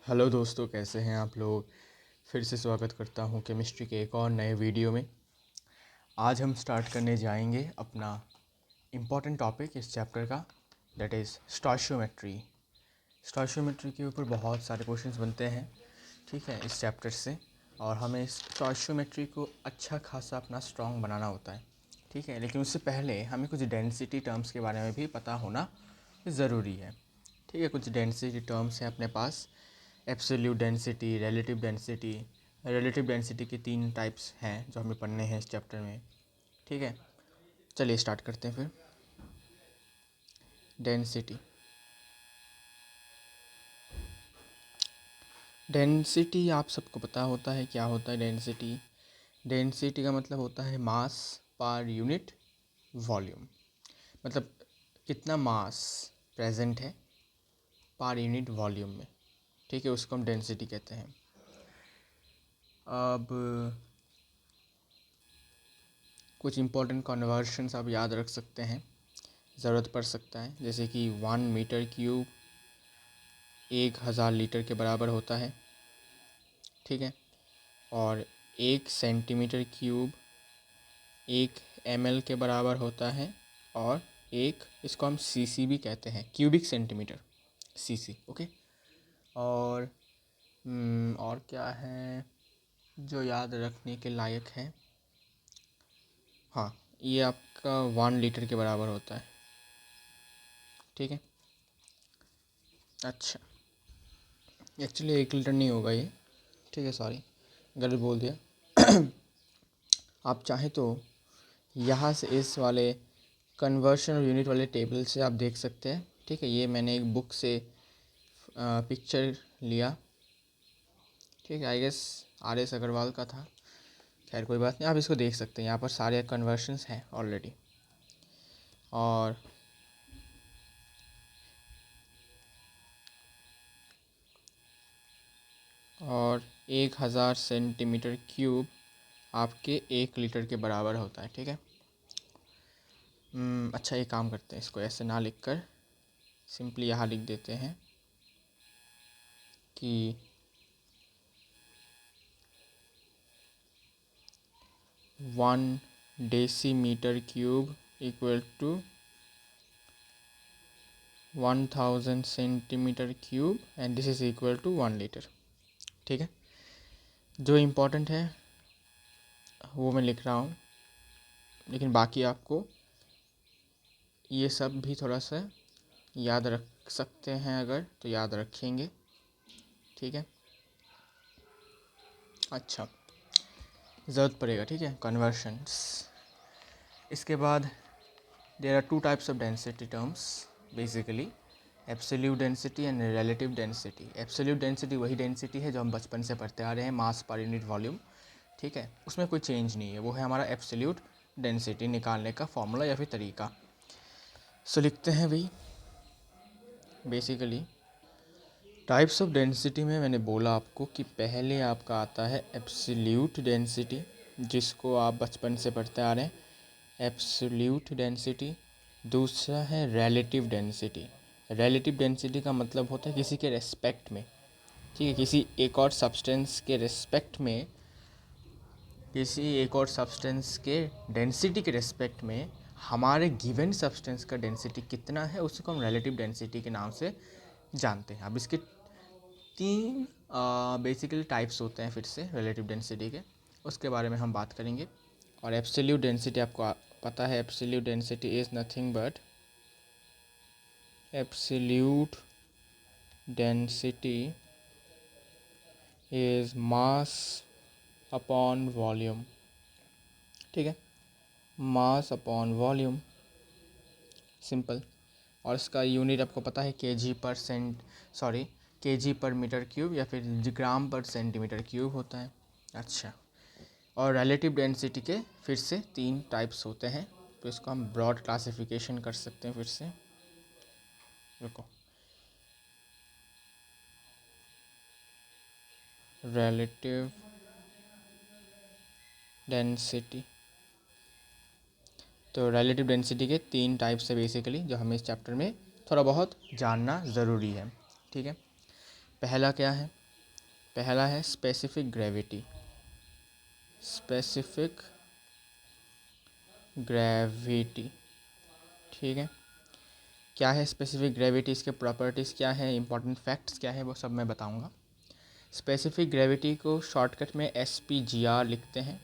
Hello दोस्तों, कैसे हैं आप लोग। फिर से स्वागत करता हूं केमिस्ट्री के एक और नए वीडियो में। आज हम स्टार्ट करने जाएंगे अपना इम्पॉर्टेंट टॉपिक इस चैप्टर का, दैट इज़ स्टॉइचियोमेट्री। स्टॉइचियोमेट्री के ऊपर बहुत सारे क्वेश्चंस बनते हैं, ठीक है, इस चैप्टर से। और हमें स्टॉइचियोमेट्री को अच्छा खासा अपना स्ट्रॉन्ग बनाना होता है, ठीक है। लेकिन उससे पहले हमें कुछ डेंसिटी टर्म्स के बारे में भी पता होना ज़रूरी है, ठीक है। कुछ डेंसिटी टर्म्स हैं अपने पास। एब्सोल्यूट डेंसिटी, रिलेटिव डेंसिटी के 3 टाइप्स हैं जो हमें पढ़ने हैं इस चैप्टर में, ठीक है। चलिए स्टार्ट करते हैं फिर। डेंसिटी आप सबको पता होता है क्या होता है डेंसिटी। डेंसिटी का मतलब होता है मास पर यूनिट वॉल्यूम, मतलब कितना मास प्रेजेंट है पर यूनिट वॉल्यूम में, ठीक है, उसको हम डेंसिटी कहते हैं। अब कुछ इम्पोर्टेंट कन्वर्शंस आप याद रख सकते हैं, ज़रूरत पड़ सकता है, जैसे कि 1 मीटर क्यूब 1000 लीटर के बराबर होता है, ठीक है। और 1 सेंटीमीटर क्यूब 1 ml के बराबर होता है। और इसको हम सीसी भी कहते हैं, क्यूबिक सेंटीमीटर, सीसी, ओके। और और क्या है जो याद रखने के लायक है। हाँ, ये आपका 1 लीटर के बराबर होता है, ठीक है। अच्छा, एक्चुअली 1 लीटर नहीं होगा ये, ठीक है, सॉरी गलत बोल दिया। आप चाहें तो यहाँ से इस वाले कन्वर्शन और यूनिट वाले टेबल से आप देख सकते हैं, ठीक है। ये मैंने एक बुक से पिक्चर लिया, ठीक है, आई गेस RS अग्रवाल का था। खैर कोई बात नहीं, आप इसको देख सकते हैं, यहाँ पर सारे कन्वर्शंस हैं ऑलरेडी। और 1000 सेंटीमीटर क्यूब आपके 1 लीटर के बराबर होता है, ठीक है। अच्छा, ये काम करते हैं, इसको ऐसे ना लिख कर सिंपली यहाँ लिख देते हैं कि 1 decimetre cube equal to 1000 centimetre cube and this is equal to 1 litre, ठीक है। जो इम्पोर्टेंट है वो मैं लिख रहा हूँ, लेकिन बाकी आपको ये सब भी थोड़ा सा याद रख सकते हैं, अगर तो याद रखेंगे, ठीक है। अच्छा, ज़रूरत पड़ेगा, ठीक है, कन्वर्शंस। इसके बाद there are 2 types of density terms basically, absolute density and relative density. Absolute density वही डेंसिटी है जो हम बचपन से पढ़ते आ रहे हैं, मास पर यूनिट वॉल्यूम, ठीक है, उसमें कोई चेंज नहीं है, वो है हमारा एब्सोल्यूट डेंसिटी निकालने का फॉर्मूला या फिर तरीका। सो लिखते हैं भाई, बेसिकली टाइप्स ऑफ डेंसिटी में मैंने बोला आपको कि पहले आपका आता है एब्सोल्यूट डेंसिटी, जिसको आप बचपन से पढ़ते आ रहे हैं, एब्सोल्यूट डेंसिटी। दूसरा है रिलेटिव डेंसिटी। रिलेटिव डेंसिटी का मतलब होता है किसी के रेस्पेक्ट में, ठीक है, किसी एक और सब्सटेंस के रेस्पेक्ट में, किसी एक और सब्सटेंस के डेंसिटी के रेस्पेक्ट में हमारे गिवन सब्सटेंस का डेंसिटी कितना है, उसको हम रिलेटिव डेंसिटी के नाम से जानते हैं। अब इसके 3 बेसिकली टाइप्स होते हैं फिर से रिलेटिव डेंसिटी के, उसके बारे में हम बात करेंगे। और एब्सोल्यूट डेंसिटी आपको पता है, absolute density is nothing but absolute density is mass upon volume, ठीक है, मास अपॉन वॉल्यूम, सिंपल। और इसका यूनिट आपको पता है केजी पर मीटर क्यूब या फिर ग्राम पर सेंटीमीटर क्यूब होता है। अच्छा, और रिलेटिव डेंसिटी के फिर से 3 टाइप्स होते हैं, तो इसको हम ब्रॉड क्लासिफिकेशन कर सकते हैं फिर से। रुको, रिलेटिव डेंसिटी, तो रिलेटिव डेंसिटी के 3 टाइप्स है बेसिकली, जो हमें इस चैप्टर में थोड़ा बहुत जानना ज़रूरी है, ठीक है। पहला क्या है, पहला है स्पेसिफिक ग्रेविटी। स्पेसिफिक ग्रेविटी, ठीक है। क्या है स्पेसिफिक ग्रेविटी, इसके प्रॉपर्टीज़ क्या है, इंपॉर्टेंट फैक्ट्स क्या है, वो सब मैं बताऊंगा। स्पेसिफिक ग्रेविटी को शॉर्टकट में SPGR लिखते हैं,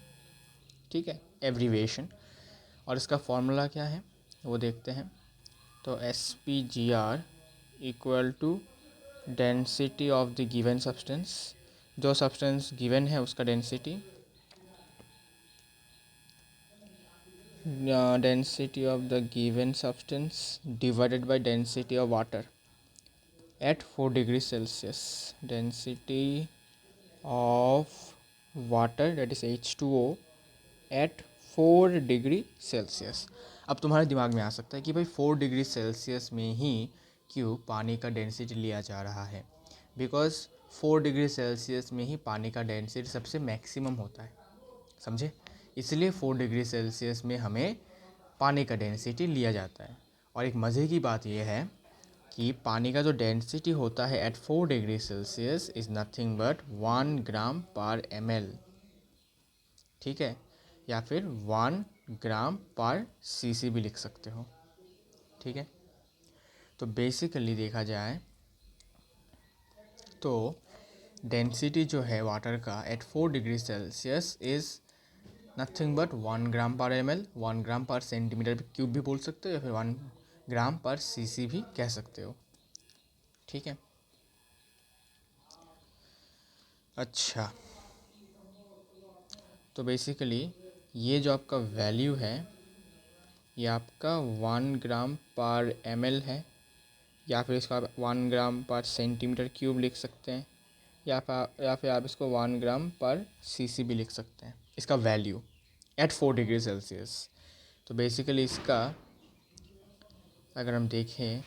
ठीक है, एब्रीविएशन। और इसका फॉर्मूला क्या है वो देखते हैं। तो SPGR equal to density of the given substance, जो सब्सटेंस गिवन है उसका density, density of the given substance divided by density of water at 4 degrees Celsius. Density of water, that is H2O, at 4 degree Celsius. अब तुम्हारे दिमाग में आ सकता है कि भाई 4 डिग्री सेल्सियस में ही क्यों पानी का डेंसिटी लिया जा रहा है। बिकॉज 4 डिग्री सेल्सियस में ही पानी का डेंसिटी सबसे मैक्सिमम होता है, समझे। इसलिए 4 डिग्री सेल्सियस में हमें पानी का डेंसिटी लिया जाता है। और एक मज़े की बात यह है कि पानी का जो डेंसिटी होता है at 4 degree Celsius is nothing but 1 gram per ml, ठीक है, या फिर 1 ग्राम पर cc भी लिख सकते हो, ठीक है। तो बेसिकली देखा जाए तो डेंसिटी जो है वाटर का at 4 degree Celsius is nothing but 1 gram per ml, 1 gram per centimetre cube भी बोल सकते हो, या फिर 1 ग्राम पर cc भी कह सकते हो, ठीक है। अच्छा, तो बेसिकली ये जो आपका वैल्यू है ये आपका 1 ग्राम पर ml है, या फिर इसको आप 1 ग्राम पर सेंटीमीटर क्यूब लिख सकते हैं, या फिर आप इसको 1 ग्राम पर cc भी लिख सकते हैं, इसका वैल्यू एट 4 डिग्री सेल्सियस। तो बेसिकली इसका अगर हम देखें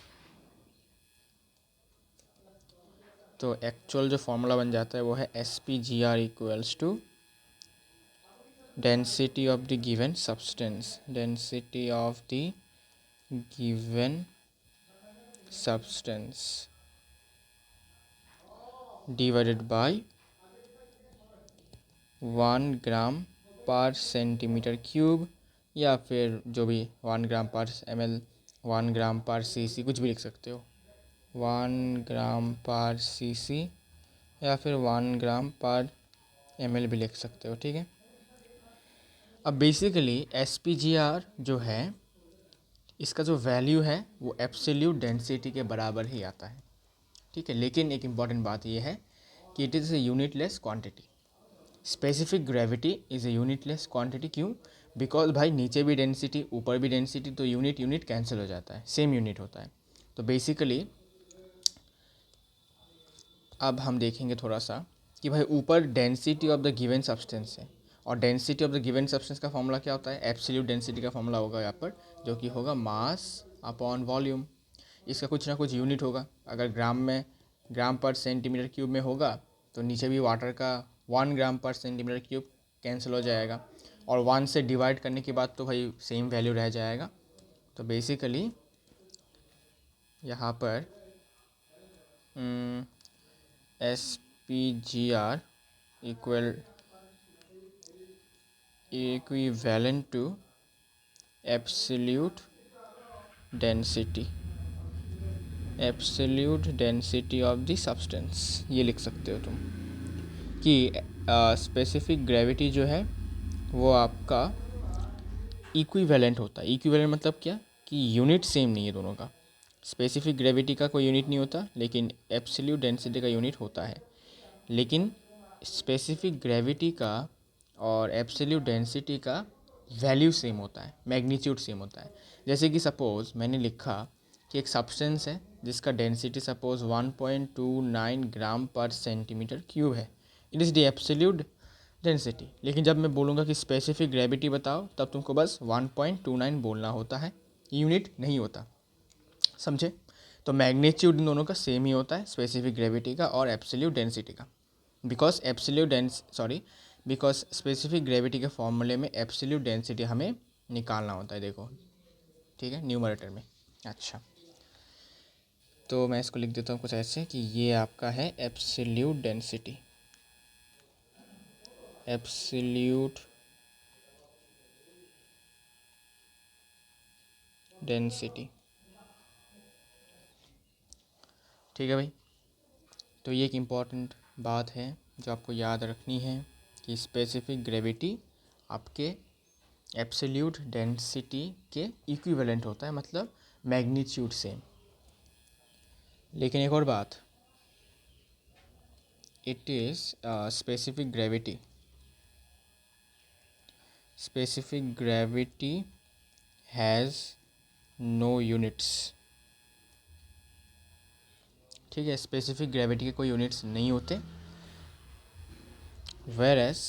तो एक्चुअल जो फॉर्मूला बन जाता है वो है SPGR equals to density of the given substance, density of the given substance divided by 1 gram per centimetre cube, या फिर जो भी 1 ग्राम पर ml, 1 ग्राम पर cc, कुछ भी लिख सकते हो, 1 ग्राम पर cc या फिर 1 ग्राम पर ml भी लिख सकते हो, ठीक है। अब बेसिकली SPGR जो है इसका जो वैल्यू है वो एब्सोल्यूट डेंसिटी के बराबर ही आता है, ठीक है। लेकिन एक इम्पॉर्टेंट बात ये है कि it is a unitless quantity. Specific gravity is a unitless quantity, क्यों? बिकॉज भाई नीचे भी डेंसिटी ऊपर भी डेंसिटी, तो यूनिट यूनिट कैंसिल हो जाता है, सेम यूनिट होता है। तो बेसिकली अब हम देखेंगे थोड़ा सा कि भाई ऊपर density of the given substance है, और density of the given substance का फॉर्मूला क्या होता है, एब्सोल्यूट डेंसिटी का फॉर्मूला होगा यहाँ पर, जो कि होगा मास अपॉन वॉल्यूम। इसका कुछ ना कुछ यूनिट होगा, अगर ग्राम पर सेंटीमीटर क्यूब में होगा तो नीचे भी वाटर का 1 gram per centimetre cube cancel हो जाएगा, और 1 से डिवाइड करने के बाद तो भाई सेम वैल्यू रह जाएगा। तो बेसिकली यहाँ पर SPGR equivalent to absolute density of the substance, ये लिख सकते हो तुम कि स्पेसिफिक ग्रेविटी जो है वो आपका इक्विवेलेंट होता है। इक्विवेलेंट मतलब क्या कि यूनिट सेम नहीं है दोनों का। स्पेसिफिक ग्रेविटी का कोई यूनिट नहीं होता, लेकिन एब्सोल्यूट डेंसिटी का यूनिट होता है। लेकिन स्पेसिफिक ग्रेविटी का और एब्सोल्यूट डेंसिटी का वैल्यू सेम होता है, मैग्नीट्यूड सेम होता है। जैसे कि सपोज़ मैंने लिखा कि एक सब्सटेंस है जिसका डेंसिटी सपोज़ 1.29 ग्राम पर सेंटीमीटर क्यूब है, it is the absolute density. लेकिन जब मैं बोलूँगा कि स्पेसिफिक ग्रेविटी बताओ, तब तुमको बस 1.29 बोलना होता है, यूनिट नहीं होता, समझे। तो मैग्नीट्यूड इन दोनों का सेम ही होता है, स्पेसिफिक ग्रेविटी का और एब्सोल्यूट डेंसिटी का। बिकॉज स्पेसिफिक ग्रेविटी के फॉर्मूले में एब्सोल्यूट डेंसिटी हमें निकालना होता है, देखो, ठीक है, न्यूमरेटर में। अच्छा, तो मैं इसको लिख देता हूँ कुछ ऐसे कि ये आपका है एब्सोल्यूट डेंसिटी, एब्सोल्यूट डेंसिटी। ठीक है भाई, तो ये एक इम्पॉर्टेंट बात है जो आपको याद रखनी है कि स्पेसिफिक ग्रेविटी आपके एब्सोल्यूट डेंसिटी के इक्विवेलेंट होता है, मतलब मैग्नीट्यूड सेम। लेकिन एक और बात, it is specific gravity has no units. ठीक है, स्पेसिफिक ग्रेविटी के कोई यूनिट्स नहीं होते। whereas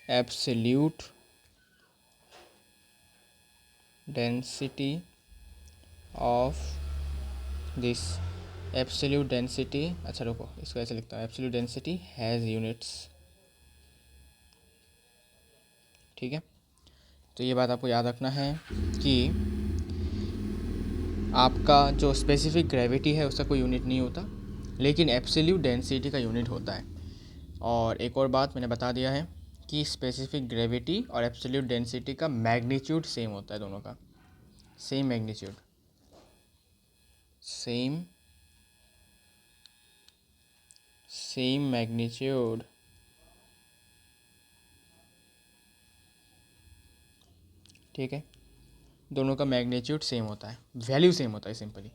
absolute density of this absolute density, अच्छा रुको इसको ऐसे लिखता हूँ, एब्सोल्यूट डेंसिटी हैज़ यूनिट्स। ठीक है, तो ये बात आपको याद रखना है कि आपका जो स्पेसिफिक ग्रेविटी है उसका कोई यूनिट नहीं होता, लेकिन एब्सोल्यूट डेंसिटी का यूनिट होता है। और एक और बात मैंने बता दिया है कि स्पेसिफिक ग्रेविटी और एब्सोल्यूट डेंसिटी का मैग्नीट्यूड सेम होता है, दोनों का सेम मैग्नीट्यूड, सेम मैग्नीट्यूड। ठीक है, दोनों का मैग्नीट्यूड सेम होता है, वैल्यू सेम होता है सिंपली।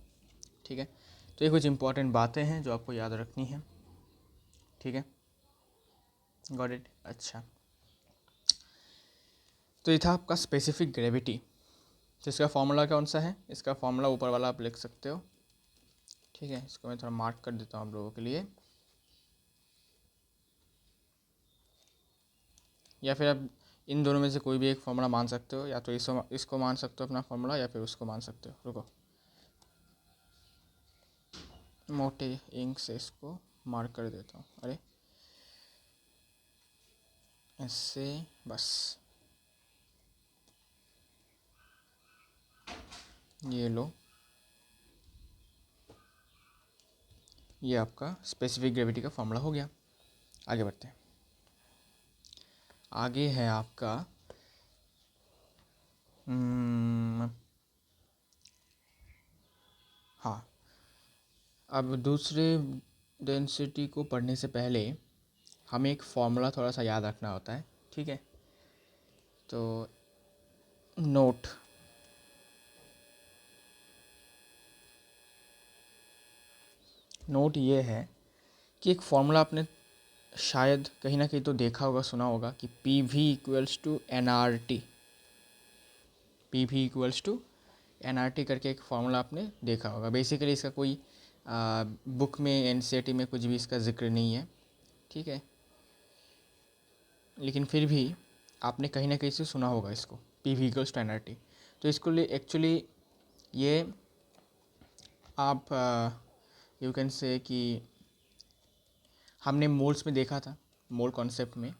ठीक है, तो ये कुछ इंपॉर्टेंट बातें हैं जो आपको याद रखनी है। ठीक है, गॉट इट। अच्छा, तो ये था आपका स्पेसिफिक ग्रेविटी। तो इसका फॉर्मूला कौन सा है? इसका फॉर्मूला ऊपर वाला आप लिख सकते हो। ठीक है, इसको मैं थोड़ा मार्क कर देता हूँ आप लोगों के लिए, या फिर आप इन दोनों में से कोई भी एक फॉर्मूला मान सकते हो, या तो इसको मान सकते हो अपना फॉर्मूला, या फिर उसको मान सकते हो। रुको, मोटे इंक से इसको मार्क कर देता हूँ। अरे ऐसे, बस ये लो, ये आपका स्पेसिफिक ग्रेविटी का फॉर्मूला हो गया। आगे बढ़ते हैं। आगे है आपका हाँ, अब दूसरे डेंसिटी को पढ़ने से पहले हमें एक फॉर्मूला थोड़ा सा याद रखना होता है। ठीक है, तो नोट ये है कि एक फॉर्मूला आपने शायद कहीं ना कहीं तो देखा होगा, सुना होगा कि P V equals to N R T. P V equals to N R T करके एक फार्मूला आपने देखा होगा। बेसिकली इसका कोई बुक में, N C E R T में कुछ भी इसका जिक्र नहीं है। ठीक है, लेकिन फिर भी आपने कहीं ना कहीं से सुना होगा इसको, P V equals to N R T. तो इसको लिए एक्चुअली ये आप यू कैन से कि हमने मोल्स में देखा था, मोल कॉन्सेप्ट में,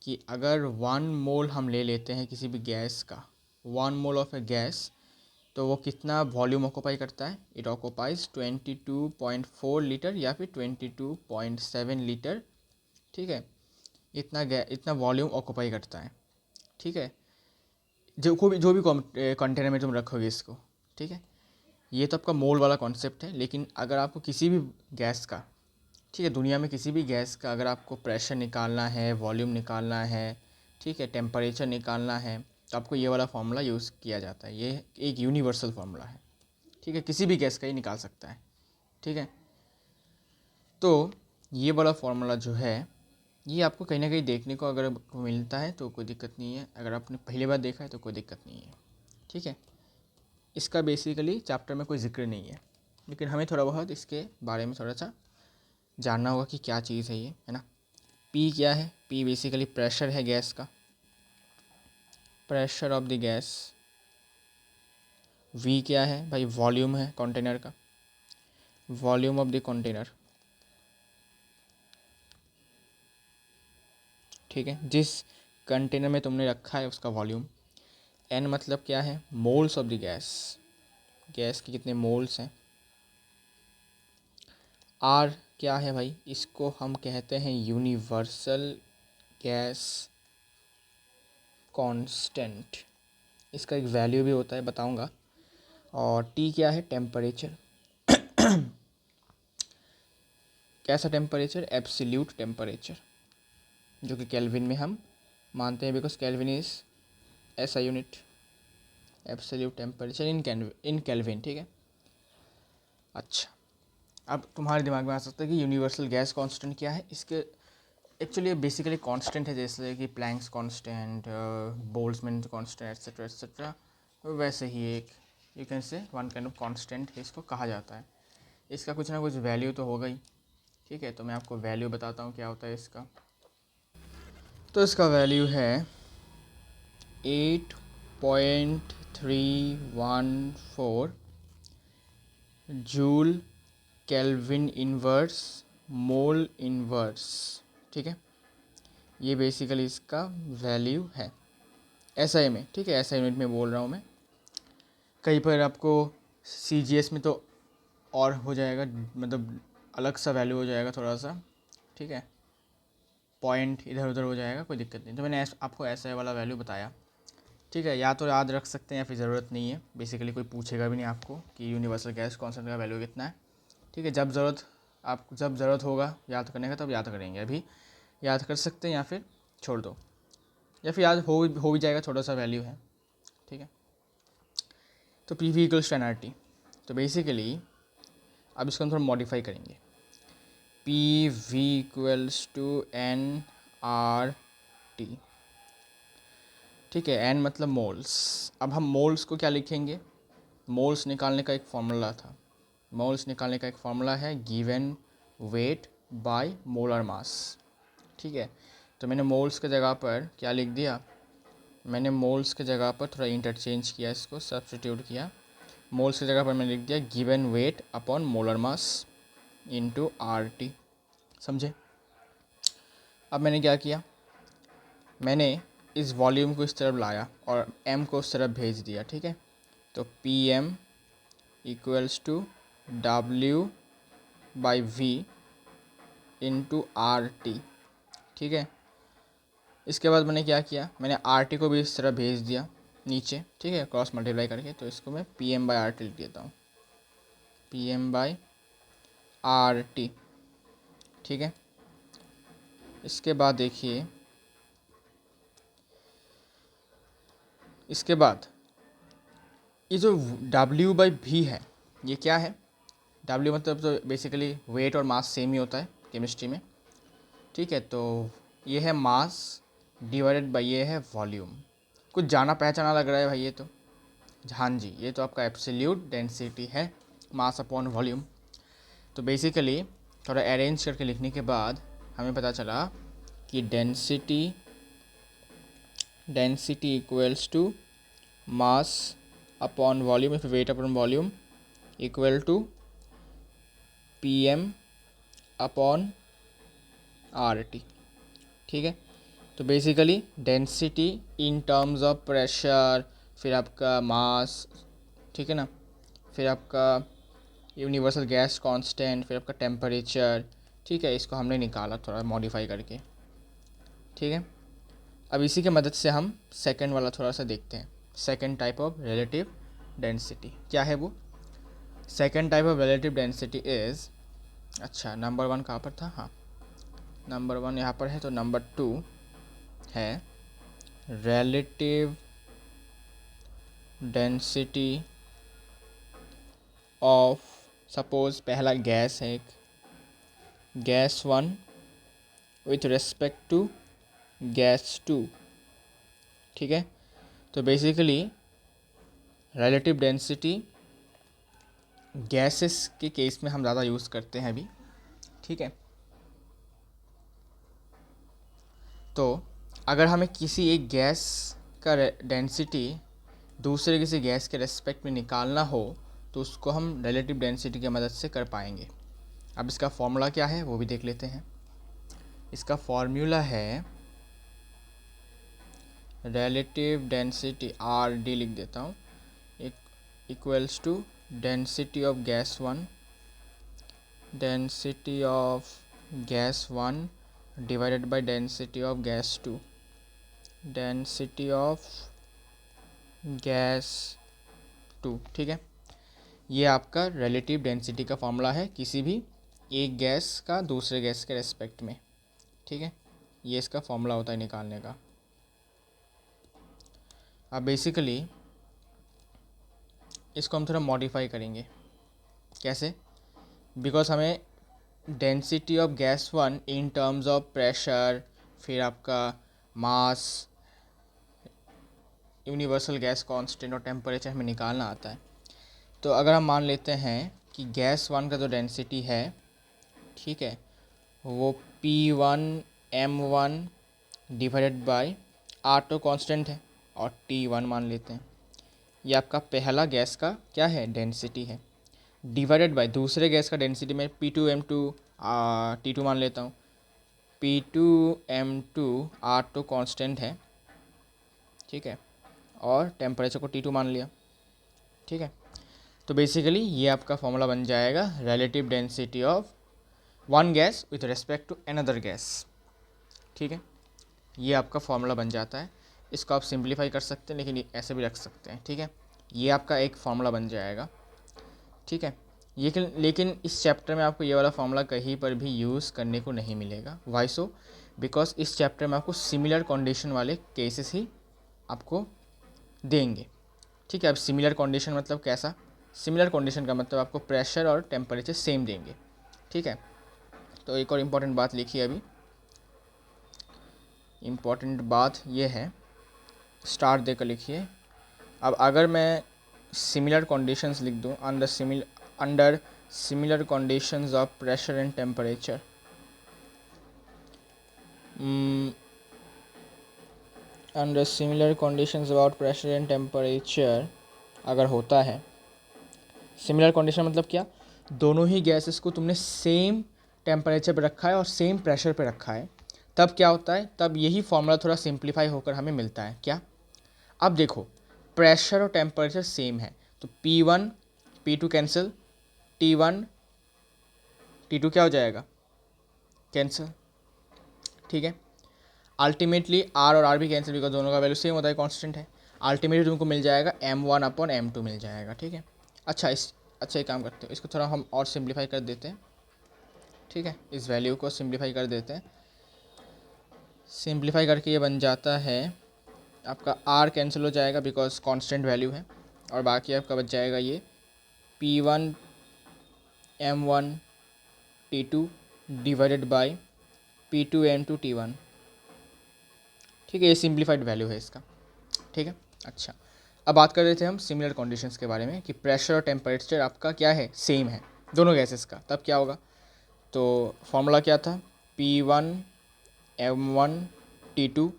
कि अगर 1 मोल हम ले लेते हैं किसी भी गैस का, 1 मोल ऑफ ए गैस, तो वो कितना वॉल्यूम ऑक्यूपाई करता है? इट ऑक्यूपाइज 22.4 लीटर या फिर 22.7 लीटर। ठीक है, इतना वॉल्यूम ऑक्यूपाई करता है। ठीक है, जो भी कंटेनर में तुम रखोगे इसको। ठीक है, ये तो आपका मोल वाला कॉन्सेप्ट है। लेकिन अगर आपको किसी भी गैस का, ठीक है, दुनिया में किसी भी गैस का अगर आपको प्रेशर निकालना है, वॉल्यूम निकालना है, ठीक है, टेम्परेचर निकालना है, तो आपको ये वाला फार्मूला यूज़ किया जाता है। ये एक यूनिवर्सल फार्मूला है। ठीक है, किसी भी गैस का ही निकाल सकता है। ठीक है, तो ये वाला फार्मूला जो है, ये आपको कहीं ना कहीं देखने को अगर मिलता है तो कोई दिक्कत नहीं है, अगर आपने पहली बार देखा है तो कोई दिक्कत नहीं है। ठीक है, इसका बेसिकली चैप्टर में कोई जिक्र नहीं है, लेकिन हमें थोड़ा बहुत इसके बारे में थोड़ा सा जानना होगा कि क्या चीज़ है ये, है ना। पी क्या है? पी बेसिकली प्रेशर है गैस का, pressure of the gas. V क्या है भाई? वॉल्यूम है कंटेनर का, वॉल्यूम ऑफ द कंटेनर। ठीक है, जिस कंटेनर में तुमने रखा है उसका वॉल्यूम। एन मतलब क्या है? Moles of the gas, gas के कितने मोल्स हैं। आर क्या है भाई, इसको हम कहते हैं यूनिवर्सल गैस कांस्टेंट, इसका एक वैल्यू भी होता है, बताऊंगा। और टी क्या है, टेम्परेचर। कैसा टेम्परेचर, एब्सोल्यूट टेम्परेचर, जो कि केल्विन में हम मानते हैं, बिकॉज केल्विन इज ऐसा unit, absolute temperature in kelvin, ठीक है। अच्छा, अब तुम्हारे दिमाग में आ सकता है कि यूनिवर्सल गैस कांस्टेंट क्या है। इसके एक्चुअली बेसिकली कांस्टेंट है, जैसे कि Planck's constant, Boltzmann constant, etcetera etcetera, वैसे ही एक you can say one kind of constant है, इसको कहा जाता है। इसका कुछ ना कुछ वैल्यू तो होगा ही, ठीक है। तो मैं आपको वैल्यू बताता हूँ क्या होता है इसका। तो इसका वैल्यू है 8.314 जूल केल्विन इन्वर्स मोल इन्वर्स, ठीक है। ये बेसिकली इसका वैल्यू है एसआई में, ठीक है। एसआई यूनिट में बोल रहा हूँ मैं। कहीं पर आपको सीजीएस में तो और हो जाएगा, मतलब अलग सा वैल्यू हो जाएगा थोड़ा सा, ठीक है। पॉइंट इधर उधर हो जाएगा, कोई दिक्कत नहीं। तो मैंने आपको एसआई वाला वैल्यू बताया, ठीक है। या तो याद रख सकते हैं या फिर ज़रूरत नहीं है, बेसिकली कोई पूछेगा भी नहीं आपको कि यूनिवर्सल गैस कांस्टेंट का वैल्यू कितना है, ठीक है। जब ज़रूरत होगा याद करने का तब याद करेंगे, अभी याद कर सकते हैं या फिर छोड़ दो, या फिर याद हो भी जाएगा, थोड़ा सा वैल्यू है, ठीक है। तो P V equals to N R T. तो बेसिकली अब इसको हम थोड़ा मॉडिफाई करेंगे, P V equals to N R T, ठीक है। एन मतलब मोल्स। अब हम मोल्स को क्या लिखेंगे, मोल्स निकालने का एक फॉर्मूला था। मोल्स निकालने का एक फॉर्मूला है गिवन वेट बाय मोलर मास, ठीक है। तो मैंने मोल्स के जगह पर क्या लिख दिया, मैंने मोल्स के जगह पर थोड़ा इंटरचेंज किया, इसको सब्स्टिट्यूट किया। मोल्स की जगह पर मैंने लिख दिया given weight upon molar mass into R T, समझे। अब मैंने क्या किया, मैंने इस वॉल्यूम को इस तरफ लाया और m को उस तरफ भेज दिया, ठीक है। तो P M equals to W by V into R T, ठीक है। इसके बाद मैंने क्या किया, मैंने आर टी को भी इस तरह भेज दिया नीचे, ठीक है, क्रॉस मल्टीप्लाई करके। तो इसको मैं P M by R T लिख देता हूँ, P M by R T, ठीक है। इसके बाद देखिए, इसके बाद ये जो W बाई V है, ये क्या है, W मतलब तो बेसिकली वेट और मास सेम ही होता है केमिस्ट्री में, ठीक है। तो ये है मास डिवाइडेड बाई ये है वॉल्यूम। कुछ जाना पहचाना लग रहा है भाई ये तो, हाँ जी, ये तो आपका एब्सोल्यूट डेंसिटी है, मास अपॉन वॉल्यूम। तो बेसिकली थोड़ा अरेंज करके लिखने के बाद हमें पता चला कि density equals to mass upon volume या फिर weight upon volume equal to P M upon R T, ठीक है। तो basically density in terms of pressure, फिर आपका मास, ठीक है ना, फिर आपका यूनिवर्सल गैस कांस्टेंट, फिर आपका टेम्परेचर, ठीक है। इसको हमने निकाला थोड़ा मॉडिफाई करके, ठीक है। अब इसी के मदद से हम सेकंड वाला थोड़ा सा देखते हैं, second type of relative density क्या है वो। Second type of relative density is, अच्छा नंबर 1 कहाँ पर था, हाँ नंबर 1 यहाँ पर है। तो नंबर 2 है रिलेटिव डेंसिटी ऑफ, सपोज पहला गैस है, एक gas 1 with respect to gas 2, ठीक है। तो बेसिकली रिलेटिव डेंसिटी गैसेस के केस में हम ज़्यादा यूज़ करते हैं अभी, ठीक है। तो अगर हमें किसी एक गैस का डेंसिटी दूसरे किसी गैस के रेस्पेक्ट में निकालना हो तो उसको हम रिलेटिव डेंसिटी की मदद से कर पाएंगे। अब इसका फॉर्मूला क्या है वो भी देख लेते हैं। इसका फॉर्मूला है रिलेटिव डेंसिटी, आर डी लिख देता हूँ, equals to density of gas 1 density of gas 1 divided by density of gas 2, density of gas 2, ठीक है। ये आपका रिलेटिव डेंसिटी का फॉर्मूला है किसी भी एक गैस का दूसरे गैस के रेस्पेक्ट में, ठीक है। ये इसका फॉर्मूला होता है निकालने का। अब बेसिकली इसको हम थोड़ा मॉडिफाई करेंगे। कैसे? बिकॉज हमें density of gas 1 in terms of pressure, फिर आपका मास, यूनिवर्सल गैस कांस्टेंट और टेम्परेचर हमें निकालना आता है। तो अगर हम मान लेते हैं कि गैस 1 का जो डेंसिटी है, ठीक है, वो P1M1 डिवाइडेड बाय R तो कांस्टेंट है और T1 मान लेते हैं। ये आपका पहला गैस का क्या है, डेंसिटी है, डिवाइडेड बाय दूसरे गैस का डेंसिटी में P2M2 T2 मान लेता हूँ। P2M2 R तो कांस्टेंट है, ठीक है, और टेम्परेचर को T2 मान लिया, ठीक है। तो बेसिकली ये आपका फॉर्मूला बन जाएगा relative density of one gas with respect to another gas, ठीक है। ये आपका फॉर्मूला बन जाता है। इसको आप सिंप्लीफाई कर सकते हैं, लेकिन ऐसे भी रख सकते हैं, ठीक है। ये आपका एक फॉर्मूला बन जाएगा, ठीक है। लेकिन इस चैप्टर में आपको ये वाला फॉर्मूला कहीं पर भी यूज़ करने को नहीं मिलेगा। Why so? बिकॉज इस चैप्टर में आपको सिमिलर कंडीशन वाले केसेस ही आपको देंगे, ठीक है। अब सिमिलर कंडीशन मतलब कैसा? सिमिलर कंडीशन का मतलब आपको प्रेशर और टेम्परेचर सेम देंगे, ठीक है। तो एक और इम्पॉर्टेंट बात लिखिए अभी। इम्पॉर्टेंट बात ये है, स्टार देकर लिखिए। अब अगर मैं सिमिलर कंडीशंस लिख दूँ, under similar conditions of pressure and temperature, under similar conditions about pressure and temperature अगर होता है, सिमिलर कंडीशन मतलब क्या? दोनों ही गैसेस को तुमने सेम टेम्परेचर पे रखा है और सेम प्रेशर पे रखा है, तब क्या होता है? तब यही फॉर्मूला थोड़ा सिंप्लीफाई होकर हमें मिलता है। क्या? अब देखो, प्रेशर और टेम्परेचर सेम है, तो P1 P2 cancel, T1 T2 क्या हो जाएगा? कैंसिल, ठीक है। अल्टीमेटली R और R भी कैंसिल, बिकॉज दोनों का वैल्यू सेम होता है, कांस्टेंट है। अल्टीमेटली तुमको मिल जाएगा M1/M2 मिल जाएगा, ठीक है। अच्छा एक काम करते हैं, इसको थोड़ा हम और सिंप्लीफाई कर देते हैं, ठीक है। इस वैल्यू को सिंप्लीफाई कर देते हैं। सिंप्लीफाई करके ये बन जाता है आपका R कैंसिल हो जाएगा बिकॉज कांस्टेंट वैल्यू है, और बाकी आपका बच जाएगा ये P1M1 T2 divided by P2M2 T1, ठीक है। ये सिंप्लीफाइड वैल्यू है इसका, ठीक है। अच्छा, अब बात कर रहे थे हम सिमिलर कंडीशंस के बारे में कि प्रेशर और टेम्परेचर आपका क्या है, सेम है दोनों गैसेस का, तब क्या होगा? तो फॉर्मूला क्या था? P1M1 T2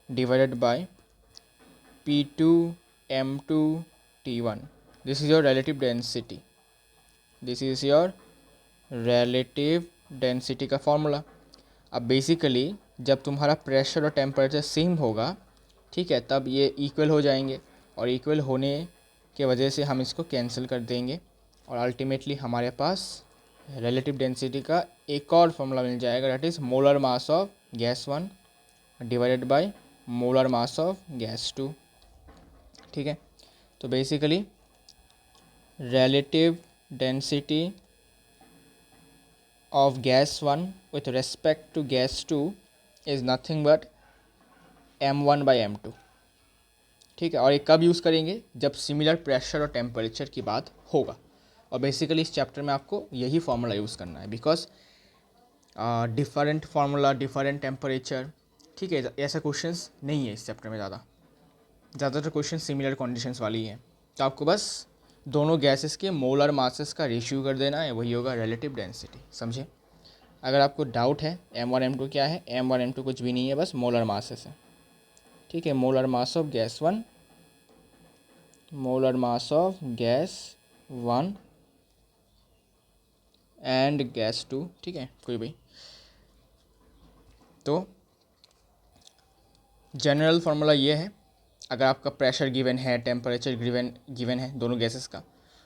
divided by P2M2 T1। This is your relative density, this is your relative density का फॉर्मूला। अब बेसिकली जब तुम्हारा प्रेशर और टेम्परेचर सेम होगा, ठीक है, तब ये इक्वल हो जाएंगे, और इक्वल होने के वजह से हम इसको कैंसिल कर देंगे, और अल्टीमेटली हमारे पास रिलेटिव डेंसिटी का एक और फॉर्मूला मिल जाएगा, that is molar mass of gas 1 divided by molar mass of gas 2, ठीक है। तो basically relative density of gas 1 with respect to gas 2 is nothing but M1/M2, ठीक है। और ये कब यूज़ करेंगे? जब सिमिलर प्रेशर और टेम्परेचर की बात होगा, और बेसिकली इस चैप्टर में आपको यही फार्मूला यूज़ करना है, because different formula different temperature, ठीक है, ऐसा क्वेश्चंस नहीं है इस चैप्टर में। ज़्यादातर क्वेश्चन सिमिलर कंडीशंस वाली हैं, तो आपको बस दोनों गैसेस के मोलर मासेस का रेशियो कर देना है, वही होगा रिलेटिव डेंसिटी, समझे। अगर आपको डाउट है M1 M2 क्या है, M1 M2 कुछ भी नहीं है, बस मोलर मासेस है, ठीक है। Molar mass of gas 1, molar mass of gas 1 and gas 2, ठीक है, कोई भाई। तो जनरल फार्मूला ये है, अगर आपका प्रेशर गिवन है, टेम्परेचर गिवन है दोनों गैसेस का,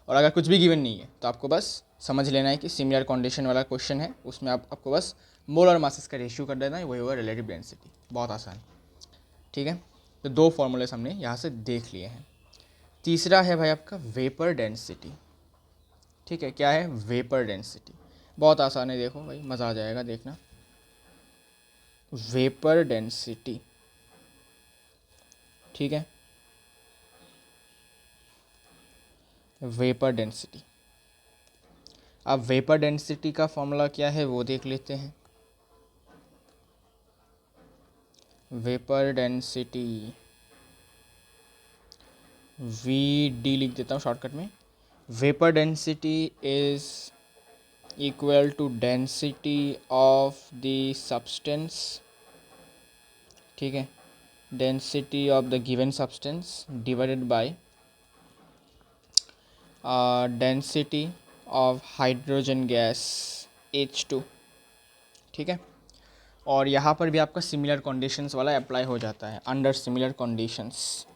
और अगर कुछ भी गिवन नहीं है तो आपको बस समझ लेना है कि सिमिलर कंडीशन वाला क्वेश्चन है, उसमें आपको बस मोलर मासेस का रेशियो कर देना है, वही होगा रिलेटिव डेंसिटी। बहुत आसान, ठीक है। तो 2 फॉर्मूलेस हमने यहाँ से देख लिए हैं। तीसरा है भाई आपका वेपर डेंसिटी, ठीक है। क्या है? Vapour density. बहुत आसान है, देखो भाई मज़ा आ जाएगा देखना। वेपर डेंसिटी, ठीक है। वेपर डेंसिटी, अब वेपर डेंसिटी का फॉर्मूला क्या है वो देख लेते हैं। वेपर डेंसिटी वी डी लिख देता हूँ शॉर्टकट में। Vapour density is equal to density of the substance, ठीक है। Density of the given substance divided by density of hydrogen gas H2, ठीक है। और यहाँ पर भी आपका सिमिलर कंडीशंस वाला अप्लाई हो जाता है। Under similar conditions,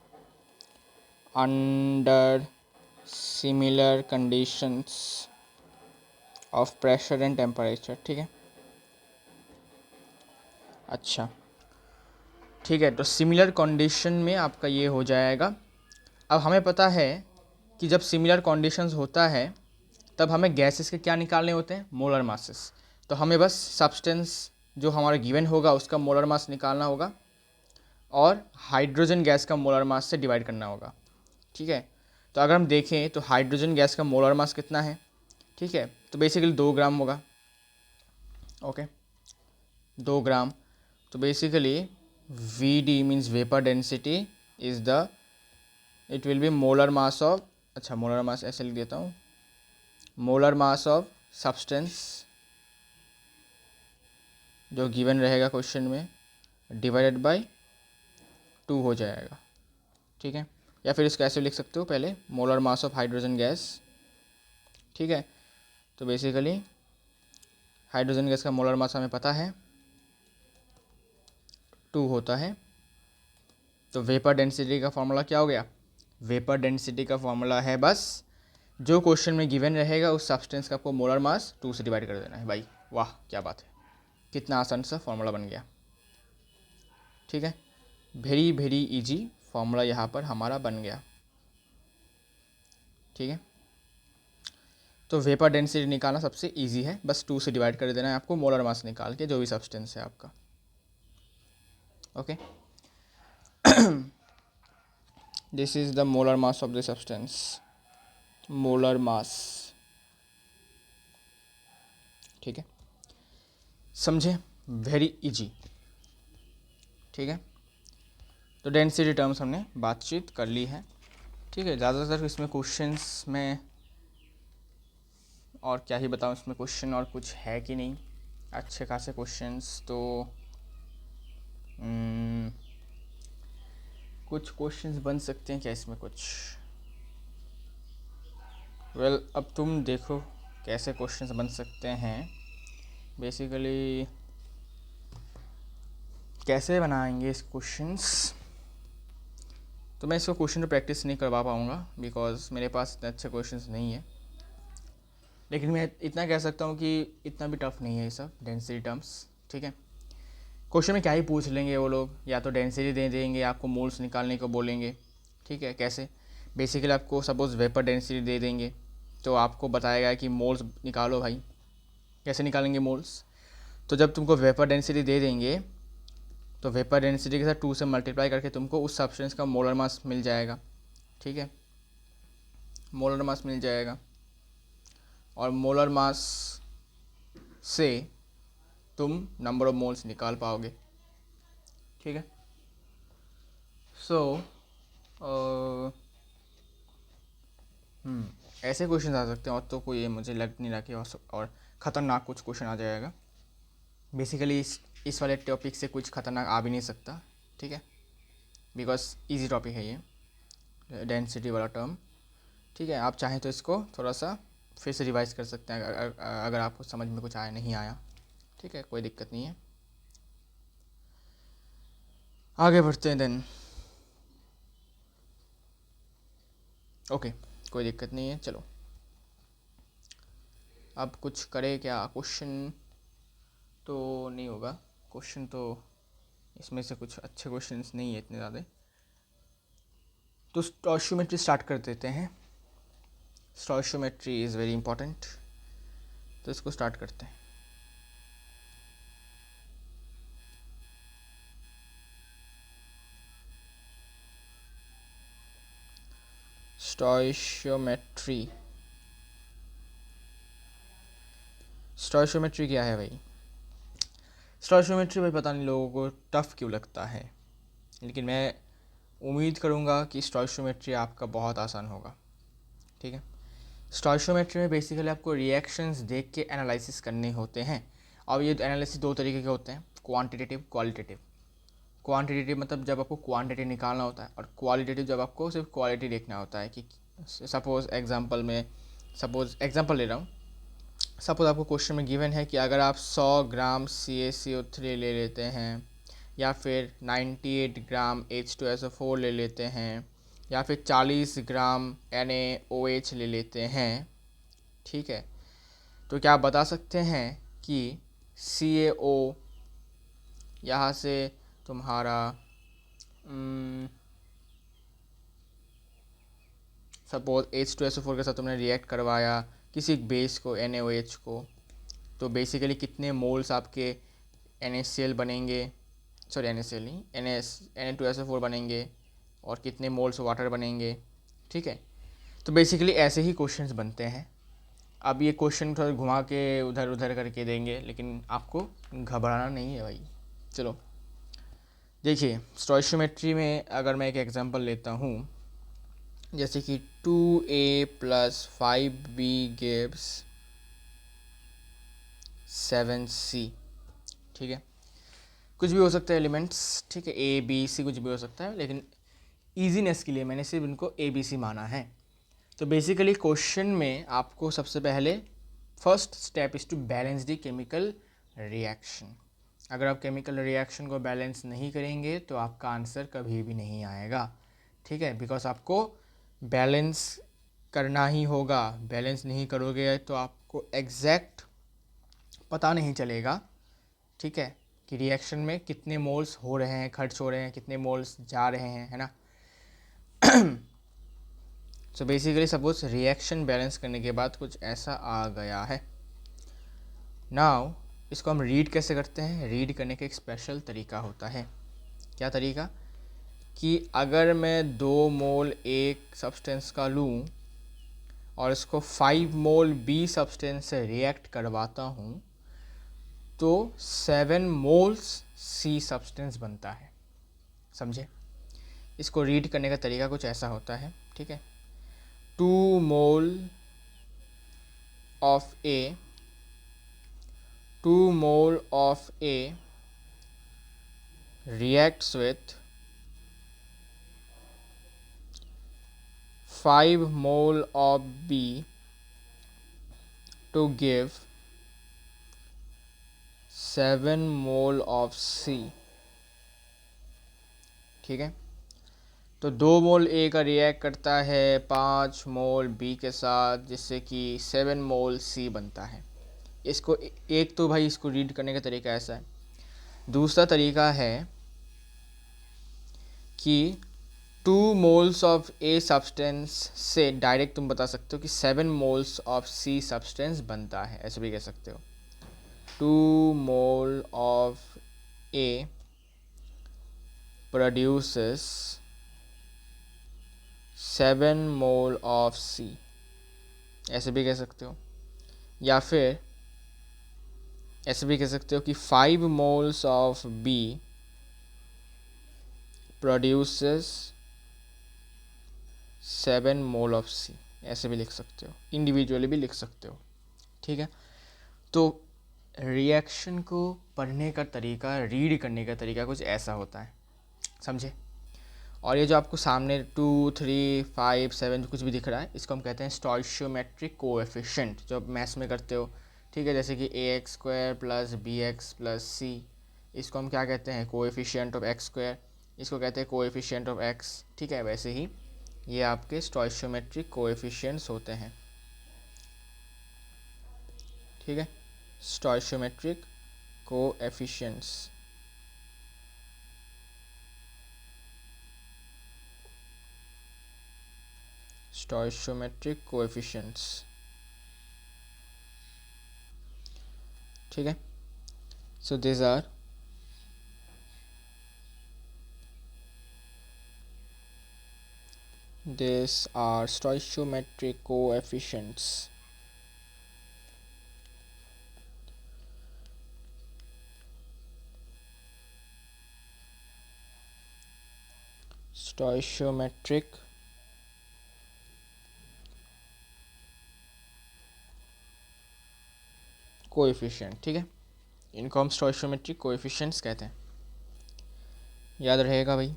under similar conditions of pressure and temperature, ठीक है। अच्छा, ठीक है। तो सिमिलर कंडीशन में आपका ये हो जाएगा। अब हमें पता है कि जब सिमिलर कंडीशंस होता है तब हमें गैसेस के क्या निकालने होते हैं? Molar masses. तो हमें बस सब्सटेंस जो हमारा गिवन होगा उसका मोलर मास निकालना होगा और हाइड्रोजन गैस का मोलर मास से डिवाइड करना होगा, ठीक है। तो अगर हम देखें तो हाइड्रोजन गैस का मोलर मास कितना है, ठीक है। तो बेसिकली 2 ग्राम होगा, ओके, 2 ग्राम। तो basically V D means vapour density is the, it will be molar mass of, अच्छा मोलर मास ऐसे लिख देता हूँ, मोलर मास ऑफ सब्सटेंस जो गिवन रहेगा क्वेश्चन में डिवाइडेड बाय 2 हो जाएगा, ठीक है। या फिर इसको ऐसे लिख सकते हो पहले, molar mass of hydrogen gas, ठीक है। तो बेसिकली हाइड्रोजन गैस का मोलर मास हमें पता है 2 होता है। तो वेपर डेंसिटी का फॉर्मूला क्या हो गया? वेपर डेंसिटी का फॉर्मूला है बस जो क्वेश्चन में गिवन रहेगा उस सब्सटेंस का आपको मोलर मास 2 से डिवाइड कर देना है। भाई वाह क्या बात है, कितना आसान सा फॉर्मूला बन गया, ठीक है। वेरी वेरी इजी फॉर्मूला यहाँ पर हमारा बन गया, ठीक है। तो वेपर डेंसिटी निकालना सबसे इजी है, बस 2 से डिवाइड कर देना है आपको मोलर मास निकाल के जो भी सब्सटेंस है आपका, okay. This is the molar mass of the substance, molar mass, ठीक है। समझे? वेरी इजी, ठीक है। तो डेंसिटी टर्म्स हमने बातचीत कर ली है, ठीक है। ज़्यादातर इसमें क्वेश्चंस में और क्या ही बताऊँ, इसमें क्वेश्चन और कुछ है कि नहीं, अच्छे खासे क्वेश्चंस तो कुछ क्वेश्चंस बन सकते हैं क्या इसमें कुछ? वेल अब तुम देखो कैसे क्वेश्चंस बन सकते हैं। बेसिकली कैसे बनाएंगे इस क्वेश्चंस, तो मैं इसको क्वेश्चन पर प्रैक्टिस नहीं करवा पाऊँगा बिकॉज मेरे पास इतने अच्छे क्वेश्चंस नहीं है। लेकिन मैं इतना कह सकता हूँ कि इतना भी टफ नहीं है ये सब डेंसिटी टर्म्स, ठीक है। क्वेश्चन में क्या ही पूछ लेंगे वो लोग, या तो डेंसिटी दे देंगे, आपको मोल्स निकालने को बोलेंगे, ठीक है। कैसे? बेसिकली आपको सपोज़ वेपर डेंसिटी दे देंगे तो आपको बताएगा कि मोल्स निकालो भाई। कैसे निकालेंगे मोल्स? तो जब तुमको वेपर डेंसिटी दे देंगे तो वेपर डेंसिटी के साथ 2 से मल्टीप्लाई करके तुमको उस सब्सटेंस का मोलर मास मिल जाएगा, ठीक है। मोलर मास मिल जाएगा और मोलर मास से तुम नंबर ऑफ मोल्स निकाल पाओगे, ठीक है। सो ऐसे क्वेश्चन आ सकते हैं, और तो कोई मुझे लग नहीं रहा कि और ख़तरनाक कुछ क्वेश्चन आ जाएगा। बेसिकली इस वाले टॉपिक से कुछ ख़तरनाक आ भी नहीं सकता, ठीक है, बिकॉज इजी टॉपिक है ये डेंसिटी वाला टर्म, ठीक है। आप चाहें तो इसको थोड़ा सा फिर से रिवाइज कर सकते हैं अगर आपको समझ में कुछ आया नहीं आया, ठीक है, कोई दिक्कत नहीं है। आगे बढ़ते हैं देन, ओके कोई दिक्कत नहीं है। चलो अब कुछ करे क्या, क्वेश्चन तो नहीं होगा, क्वेश्चन तो इसमें से कुछ अच्छे क्वेश्चंस नहीं है इतने ज़्यादा, तो स्टोइशियोमेट्री स्टार्ट कर देते हैं। स्टोइशियोमेट्री इज़ वेरी इंपॉर्टेंट, तो इसको स्टार्ट करते हैं। स्टोइशियोमेट्री, स्टोइशियोमेट्री क्या है भाई? स्टोइशियोमेट्री भाई पता नहीं लोगों को टफ़ क्यों लगता है, लेकिन मैं उम्मीद करूँगा कि स्टोइशियोमेट्री आपका बहुत आसान होगा। ठीक है, स्टोइशियोमेट्री में बेसिकली आपको रिएक्शंस देख के एनालिसिस करने होते हैं। और ये एनालिसिस दो तरीके के होते हैं, क्वांटिटेटिव, क्वालिटेटिव। क्वांटिटेटिव मतलब जब आपको क्वांटिटी निकालना होता है, और क्वालिटेटिव जब आपको सिर्फ क्वालिटी देखना होता है कि सपोज़ एग्जांपल ले रहा हूँ। सपोज़ आपको क्वेश्चन में गिवन है कि अगर आप 100 ग्राम CaCO3 ले लेते हैं, या फिर 98 ग्राम H2SO4 ले लेते हैं, या फिर 40 ग्राम NaOH ले लेते हैं, ठीक है, तो क्या आप बता सकते हैं कि CaO यहाँ से तुम्हारा सपोज H2SO4 के साथ तुमने रिएक्ट करवाया किसी बेस को, NaOH को, तो बेसिकली कितने मोल्स आपके NaCl बनेंगे, सॉरी NaCl नहीं, Na2SO4 बनेंगे, और कितने मोल्स वाटर बनेंगे। ठीक है, तो बेसिकली ऐसे ही क्वेश्चंस बनते हैं। अब ये क्वेश्चन थोड़ा घुमा के उधर उधर करके देंगे, लेकिन आपको घबराना नहीं है भाई। चलो देखिए, स्टोइशियोमेट्री में अगर मैं एक एग्जांपल लेता हूँ, जैसे कि 2A + 5B gives 7C। ठीक है, कुछ भी हो सकता है एलिमेंट्स, ठीक है, ABC कुछ भी हो सकता है, लेकिन ईजीनेस के लिए मैंने सिर्फ इनको ABC माना है। तो बेसिकली क्वेश्चन में आपको सबसे पहले first step is to balance the chemical reaction. अगर आप केमिकल रिएक्शन को बैलेंस नहीं करेंगे तो आपका आंसर कभी भी नहीं आएगा। ठीक है, बिकॉज आपको बैलेंस करना ही होगा। बैलेंस नहीं करोगे तो आपको एग्जैक्ट पता नहीं चलेगा, ठीक है, कि रिएक्शन में कितने मोल्स हो रहे हैं, खर्च हो रहे हैं, कितने मोल्स जा रहे हैं, है ना। So basically suppose reaction balance करने के बाद कुछ ऐसा आ गया है। नाउ इसको हम रीड कैसे करते हैं? रीड करने का एक स्पेशल तरीका होता है। क्या तरीका? कि अगर मैं 2 मोल एक सब्सटेंस का लूँ और इसको 5 मोल बी सब्सटेंस से रिएक्ट करवाता हूँ, तो 7 मोल्स सी सब्सटेंस बनता है। समझे? इसको रीड करने का तरीका कुछ ऐसा होता है, ठीक है। 2 mole of A 2 mole of A reacts with 5 mole of B to give 7 mole of C। ठीक है, तो 2 मोल ए का रिएक्ट करता है 5 मोल बी के साथ, जिससे कि 7 मोल सी बनता है। इसको एक तो भाई इसको रीड करने का तरीका ऐसा है। दूसरा तरीका है कि 2 मोल्स ऑफ ए सब्सटेंस से डायरेक्ट तुम बता सकते हो कि 7 मोल्स ऑफ सी सब्सटेंस बनता है, ऐसे भी कह सकते हो। 2 mole of A produces 7 mole of C, ऐसे भी कह सकते हो। या फिर ऐसे भी कह सकते हो कि 5 moles of B produces 7 mole of C, ऐसे भी लिख सकते हो, इंडिविजुअली भी लिख सकते हो। ठीक है, तो रिएक्शन को पढ़ने का तरीका, रीड करने का तरीका कुछ ऐसा होता है, समझे। और ये जो आपको सामने 2, 3, 5, 7 कुछ भी दिख रहा है, इसको हम कहते हैं स्टोइशियोमेट्रिक कोएफिशिएंट, जो आप मैथ्स में करते हो। ठीक है, जैसे कि ax² + bx + c, इसको हम क्या कहते हैं? कोएफिशिएंट ऑफ x², इसको कहते हैं कोएफिशिएंट ऑफ x। ठीक है, वैसे ही ये आपके स्टोइशियोमेट्रिक कोएफिशिएंट्स होते हैं। ठीक है, स्टोइशियोमेट्रिक कोएफिशिएंट्स। स्टोइशियोमेट्रिक कोएफिशिएंट्स, ठीक है। So this are stoichiometric coefficients. Stoichiometric coefficient, ठीक है। इनको हम स्टोइशियोमेट्रिक कोएफिशिएंट्स कहते हैं, याद रहेगा भाई।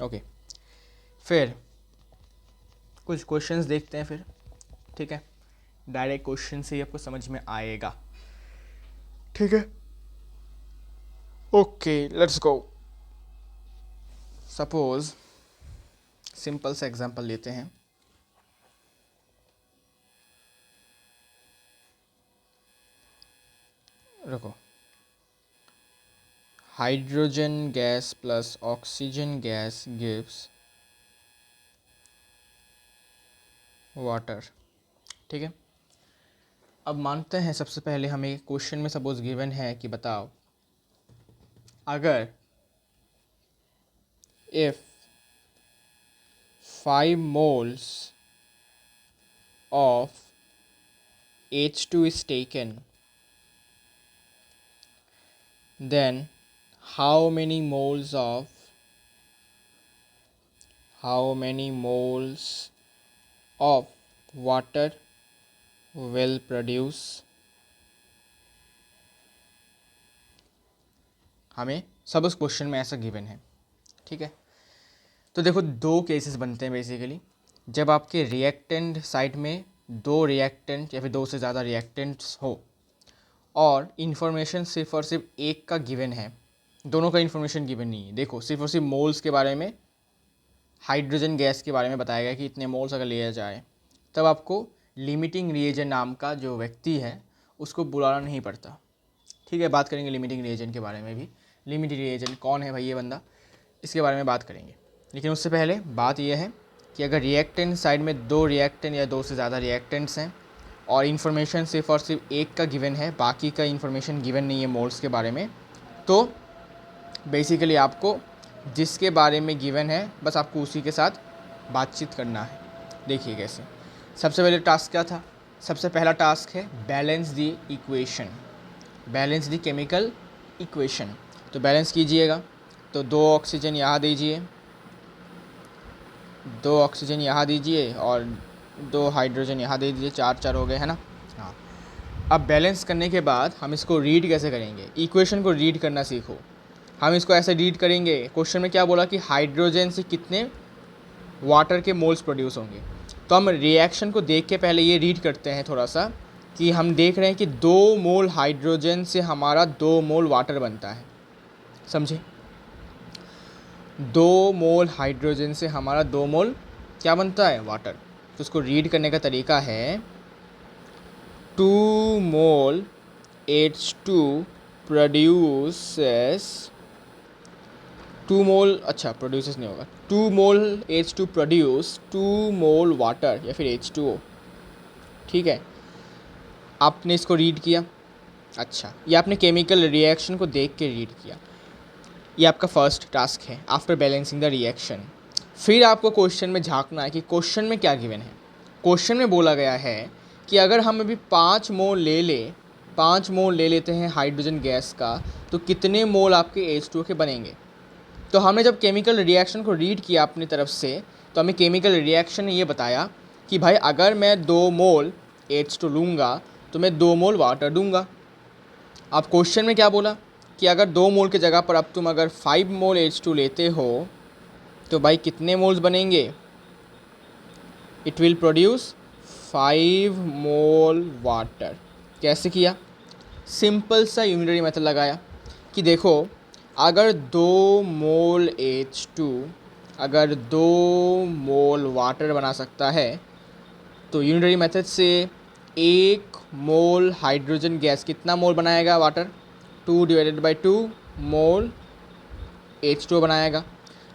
ओके, फिर कुछ क्वेश्चंस देखते हैं फिर, ठीक है। डायरेक्ट क्वेश्चन से ही आपको समझ में आएगा, ठीक है। Okay, let's go. Suppose simple सा एग्जांपल लेते हैं। रुको, hydrogen gas plus oxygen gas gives water, ठीक है। अब मानते हैं सबसे पहले हमें क्वेश्चन में सपोज गिवन है कि बताओ अगर if 5 moles of H2 is taken, then how many moles of water will produce। हमें सब उस क्वेश्चन में ऐसा गिवन है, ठीक है। तो देखो, दो केसेस बनते हैं बेसिकली। जब आपके रिएक्टेंट साइड में दो रिएक्टेंट या फिर दो से ज़्यादा रिएक्टेंट्स हो और इन्फॉर्मेशन सिर्फ और सिर्फ एक का गिवन है, दोनों का इन्फॉर्मेशन गिवन नहीं है। देखो, सिर्फ और सिर्फ मोल्स के बारे में, हाइड्रोजन गैस के बारे में बताया गया कि इतने मोल्स अगर लिया जाए, तब आपको लिमिटिंग रिएजेंट नाम का जो व्यक्ति है उसको बुलाना नहीं पड़ता, ठीक है। बात करेंगे लिमिटिंग रिएजेंट के बारे में भी। लिमिटिंग रिएजेंट कौन है भाई ये बंदा, इसके बारे में बात करेंगे। लेकिन उससे पहले बात यह है कि अगर रिएक्टेंट साइड में दो रिएक्टेंट या दो से ज़्यादा रिएक्टेंट्स हैं और इन्फॉर्मेशन सिर्फ और सिर्फ एक का गिवन है, बाकी का इन्फॉर्मेशन गिवन नहीं है मोल्स के बारे में, तो बेसिकली आपको जिसके बारे में गिवन है बस आपको उसी के साथ बातचीत करना है। देखिए कैसे। सबसे पहले टास्क क्या था? सबसे पहला टास्क है balance the equation, balance the chemical equation. तो बैलेंस कीजिएगा, तो 2 ऑक्सीजन यहाँ दीजिए, 2 ऑक्सीजन यहाँ दीजिए और 2 हाइड्रोजन यहाँ दे दीजिए, 4 हो गए, है ना। हाँ, अब बैलेंस करने के बाद हम इसको रीड कैसे करेंगे? इक्वेशन को रीड करना सीखो। हम इसको ऐसे रीड करेंगे, क्वेश्चन में क्या बोला कि हाइड्रोजन से कितने वाटर के मोल्स प्रोड्यूस होंगे। तो हम रिएक्शन को देख के पहले ये रीड करते हैं थोड़ा सा, कि हम देख रहे हैं कि 2 मोल हाइड्रोजन से हमारा 2 मोल वाटर बनता है, समझे। 2 मोल हाइड्रोजन से हमारा 2 मोल क्या बनता है? वाटर। तो उसको रीड करने का तरीका है 2 मोल H2 प्रोड्यूसेस 2 मोल, अच्छा प्रोड्यूसेस नहीं होगा, 2 मोल H2 प्रोड्यूस 2 मोल वाटर या फिर H2O, ठीक है। आपने इसको रीड किया, अच्छा, ये आपने केमिकल रिएक्शन को देख के रीड किया। ये आपका फर्स्ट टास्क है आफ्टर बैलेंसिंग द रिएक्शन। फिर आपको क्वेश्चन में झांकना है कि क्वेश्चन में क्या गिवन है। क्वेश्चन में बोला गया है कि अगर हम अभी 5 मोल ले लेते हैं हाइड्रोजन गैस का, तो कितने मोल आपके H2O के बनेंगे। तो हमने जब केमिकल रिएक्शन को रीड किया अपनी तरफ से, तो हमें केमिकल रिएक्शन ने ये बताया कि भाई अगर मैं 2 मोल H2 लूँगा तो मैं 2 मोल वाटर दूँगा। अब क्वेश्चन में क्या बोला कि अगर 2 मोल की जगह पर अब तुम अगर 5 मोल H2 लेते हो तो भाई कितने मोल्स बनेंगे? It will produce 5 mole water. कैसे किया? सिंपल सा यूनिटरी मेथड लगाया कि देखो, अगर 2 मोल H2 अगर 2 मोल वाटर बना सकता है तो यूनिटरी मेथड से 1 मोल हाइड्रोजन गैस कितना मोल बनाएगा water? 2 divided by 2 mole H2O बनाएगा।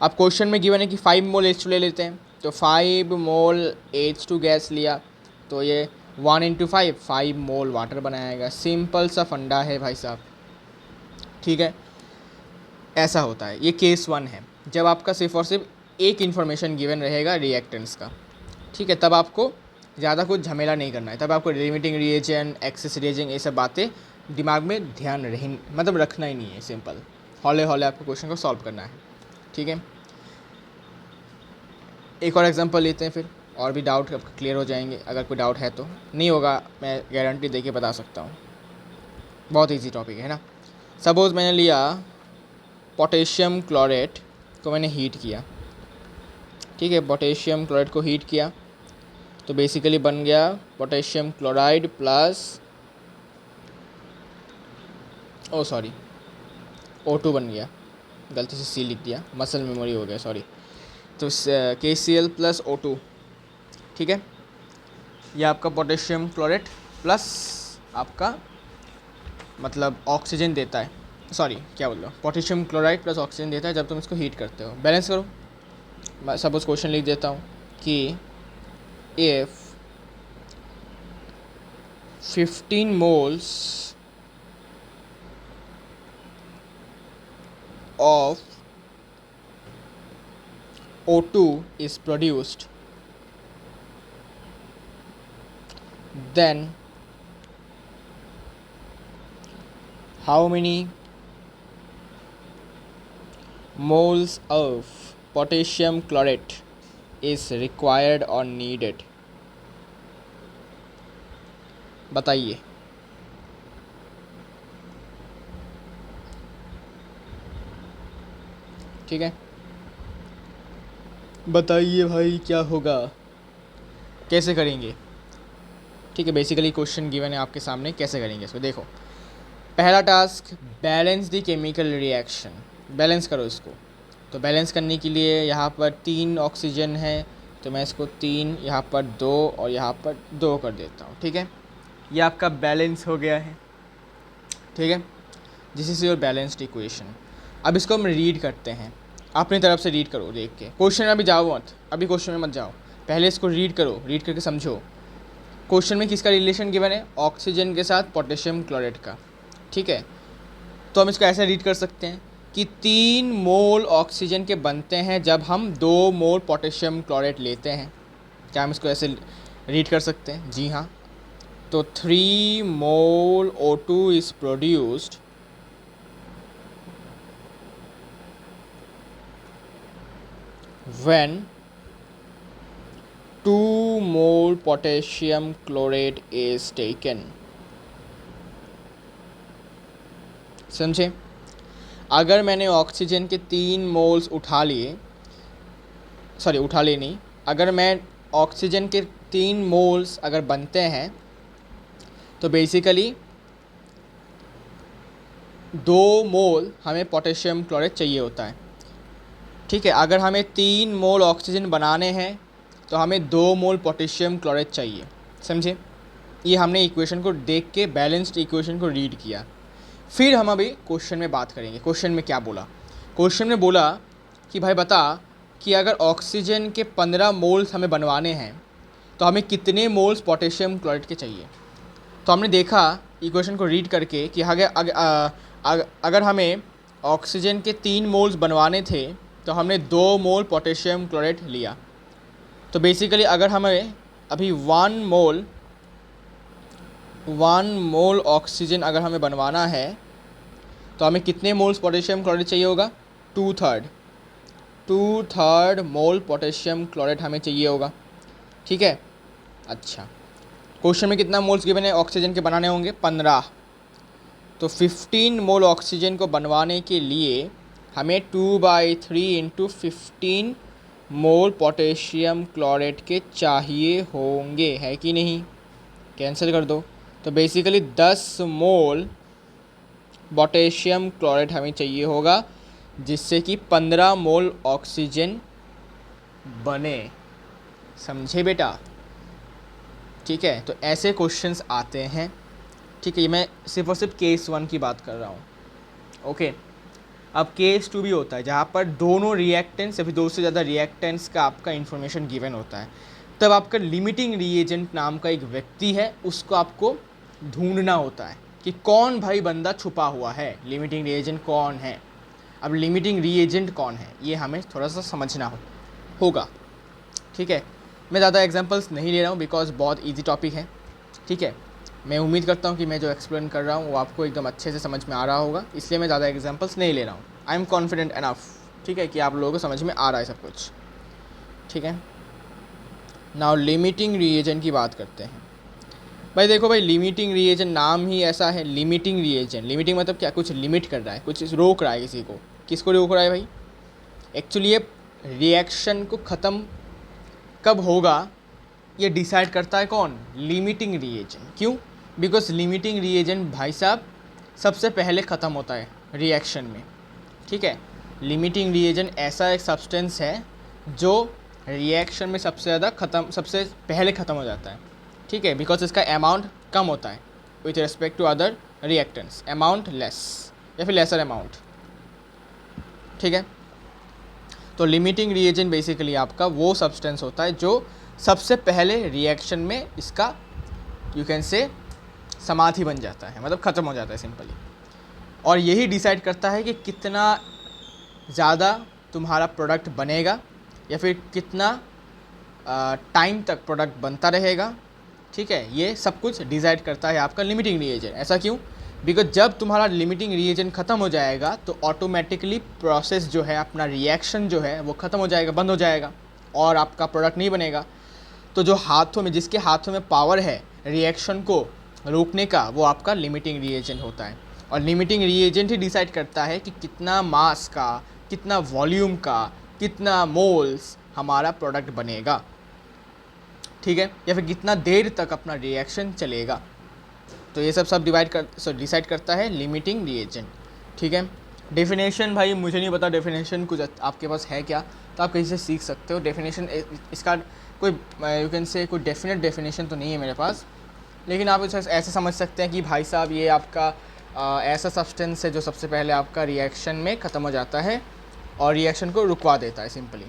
अब क्वेश्चन में गिवन है कि 5 मोल H2 ले लेते हैं, तो 5 मोल H2 गैस लिया तो ये 1 इंटू 5 मोल वाटर बनाएगा। सिंपल सा फंडा है भाई साहब, ठीक है। ऐसा होता है, ये केस 1 है जब आपका सिर्फ और सिर्फ एक इन्फॉर्मेशन गिवन रहेगा रिएक्टेंट्स का, ठीक है। तब आपको ज़्यादा कुछ झमेला नहीं करना है, तब आपको लिमिटिंग रिएजेंट, एक्सेस रिएजेंट, ये सब बातें दिमाग में ध्यान मतलब रखना ही नहीं है। सिंपल हौले हौले आपको क्वेश्चन को सॉल्व करना है, ठीक है। एक और एग्जांपल लेते हैं फिर, और भी डाउट आपका क्लियर हो जाएंगे। अगर कोई डाउट है तो, नहीं होगा मैं गारंटी दे के बता सकता हूँ, बहुत इजी टॉपिक है ना। सपोज़ मैंने लिया पोटेशियम क्लोरेट को मैंने हीट किया, ठीक है। पोटेशियम क्लोराइड को हीट किया तो बेसिकली बन गया पोटेशियम क्लोराइड प्लस O2 बन गया, गलती से C लिख दिया, मसल मेमोरी हो गया, सॉरी। तो KCl प्लस O2, ठीक है। ये आपका पोटेशियम क्लोरेट प्लस आपका मतलब ऑक्सीजन देता है, सॉरी क्या बोल रहा हूँ, पोटेशियम क्लोराइड प्लस ऑक्सीजन देता है जब तुम इसको हीट करते हो। बैलेंस करो, मैं सपोज क्वेश्चन लिख देता हूँ कि if 15 moles of O2 is produced, then how many moles of potassium chlorate is required or needed? बताइए। ठीक है, बताइए भाई क्या होगा, कैसे करेंगे? ठीक है, बेसिकली क्वेश्चन गिवन है आपके सामने, कैसे करेंगे इसको देखो। पहला task, balance the chemical reaction, balance करो इसको। तो बैलेंस करने के लिए यहाँ पर 3 ऑक्सीजन है तो मैं इसको 3, यहाँ पर 2 और यहाँ पर 2 कर देता हूँ, ठीक है। ये आपका बैलेंस हो गया है, ठीक है। This is your balanced equation. अब इसको हम रीड करते हैं, अपनी तरफ से रीड करो देख के। क्वेश्चन में अभी जाओ मत, अभी क्वेश्चन में मत जाओ, पहले इसको रीड करो, रीड करके समझो। क्वेश्चन में किसका रिलेशन गिवन है? ऑक्सीजन के साथ पोटेशियम क्लोराइड का, ठीक है। तो हम इसको ऐसे रीड कर सकते हैं कि 3 मोल ऑक्सीजन के बनते हैं जब हम 2 मोल पोटेशियम क्लोराइड लेते हैं। क्या हम इसको ऐसे रीड कर सकते हैं? जी हाँ। तो 3 मोल O2 is produced when 2 mole potassium chlorate is taken। समझे? अगर मैंने ऑक्सीजन के 3 मोल्स उठा लिए, सॉरी उठा लिए नहीं, अगर मैं ऑक्सीजन के 3 मोल्स अगर बनते हैं तो बेसिकली 2 मोल हमें पोटेशियम क्लोराइड चाहिए होता है, ठीक है। अगर हमें 3 मोल ऑक्सीजन बनाने हैं तो हमें 2 मोल पोटेशियम क्लोराइड चाहिए, समझे? ये हमने इक्वेशन को देख के बैलेंस्ड इक्वेशन को रीड किया। फिर हम अभी क्वेश्चन में बात करेंगे। क्वेश्चन में क्या बोला? क्वेश्चन में बोला कि भाई बता कि अगर ऑक्सीजन के 15 मोल्स हमें बनवाने हैं तो हमें कितने मोल्स पोटेशियम क्लोराइड के चाहिए। तो हमने देखा इक्वेशन को रीड करके कि अगर हमें ऑक्सीजन के 3 मोल्स बनवाने थे तो हमने 2 मोल पोटेशियम क्लोराइड लिया। तो बेसिकली अगर हमें अभी 1 मोल ऑक्सीजन अगर हमें बनवाना है तो हमें कितने मोल्स पोटेशियम क्लोराइड चाहिए होगा? 2/3 मोल पोटेशियम क्लोराइड हमें चाहिए होगा, ठीक है। अच्छा, क्वेश्चन में कितना मोल्स गिवन है ऑक्सीजन के बनाने होंगे? 15। तो 15 मोल ऑक्सीजन को बनवाने के लिए हमें 2/3 इंटू 15 मोल पोटेशियम क्लोराइड के चाहिए होंगे, है कि नहीं? कैंसिल कर दो। तो बेसिकली 10 मोल पोटेशियम क्लोराइड हमें चाहिए होगा, जिससे कि 15 मोल ऑक्सीजन बने। समझे बेटा? ठीक है, तो ऐसे क्वेश्चंस आते हैं। ठीक है, ये मैं सिर्फ और सिर्फ केस 1 की बात कर रहा हूँ। ओके, अब केस 2 भी होता है जहाँ पर दोनों रिएक्टेंट्स या फिर दो से ज़्यादा रिएक्टेंट्स का आपका इन्फॉर्मेशन गिवन होता है। तब आपका लिमिटिंग रिएजेंट नाम का एक व्यक्ति है, उसको आपको ढूंढना होता है कि कौन भाई बंदा छुपा हुआ है, लिमिटिंग रिएजेंट कौन है। अब लिमिटिंग रिएजेंट कौन है ये हमें थोड़ा सा समझना होगा। ठीक है, मैं ज़्यादा एग्जांपल्स नहीं ले रहा हूँ बिकॉज बहुत इजी टॉपिक है। ठीक है, मैं उम्मीद करता हूँ कि मैं जो एक्सप्लेन कर रहा हूँ वो आपको एकदम अच्छे से समझ में आ रहा होगा, इसलिए मैं ज़्यादा एग्जांपल्स नहीं ले रहा हूँ। आई एम कॉन्फिडेंट एनफ, ठीक है, कि आप लोगों को समझ में आ रहा है सब कुछ। ठीक है, नाउ लिमिटिंग रिएजेंट की बात करते हैं। भाई देखो भाई, लिमिटिंग रिएजेंट नाम ही ऐसा है, लिमिटिंग रिएजेंट। लिमिटिंग मतलब क्या? कुछ लिमिट कर रहा है, कुछ रोक रहा है किसी को। किसको रोक रहा है भाई? एक्चुअली ये रिएक्शन को ख़त्म कब होगा ये डिसाइड करता है कौन? Limiting reagent. क्यों? बिकॉज लिमिटिंग रिएजेंट भाई साहब सबसे पहले ख़त्म होता है रिएक्शन में। ठीक है, लिमिटिंग रिएजेंट ऐसा एक सब्सटेंस है जो रिएक्शन में सबसे पहले ख़त्म हो जाता है। ठीक है, बिकॉज इसका अमाउंट कम होता है with respect to other reactants, amount less या फिर लेसर अमाउंट। ठीक है, तो लिमिटिंग रिएजेंट बेसिकली आपका वो सब्सटेंस होता है जो सबसे पहले रिएक्शन में इसका यू कैन से समाधि बन जाता है, मतलब ख़त्म हो जाता है सिंपली। और यही डिसाइड करता है कि कितना ज़्यादा तुम्हारा प्रोडक्ट बनेगा या फिर कितना टाइम तक प्रोडक्ट बनता रहेगा। ठीक है, ये सब कुछ डिसाइड करता है आपका लिमिटिंग रिएजेंट। ऐसा क्यों? बिकॉज जब तुम्हारा लिमिटिंग रिएजेंट ख़त्म हो जाएगा तो ऑटोमेटिकली प्रोसेस जो है, अपना रिएक्शन जो है वो ख़त्म हो जाएगा, बंद हो जाएगा और आपका प्रोडक्ट नहीं बनेगा। तो जो हाथों में, जिसके हाथों में पावर है रिएक्शन को रोकने का, वो आपका लिमिटिंग रिएजेंट होता है। और लिमिटिंग रिएजेंट ही डिसाइड करता है कि कितना मास का, कितना वॉल्यूम का, कितना मोल्स हमारा प्रोडक्ट बनेगा। ठीक है, या फिर कितना देर तक अपना रिएक्शन चलेगा। तो ये सब डिसाइड करता है लिमिटिंग रिएजेंट। ठीक है, डेफिनेशन भाई मुझे नहीं पता डेफिनेशन कुछ आपके पास है क्या, तो आप कहीं से सीख सकते हो डेफिनेशन। इसका कोई यू कैन से कोई डेफिनेट डेफिनेशन तो नहीं है मेरे पास, लेकिन आप इसे ऐसे समझ सकते हैं कि भाई साहब ये आपका ऐसा सब्सटेंस है जो सबसे पहले आपका रिएक्शन में ख़त्म हो जाता है और रिएक्शन को रुकवा देता है सिंपली।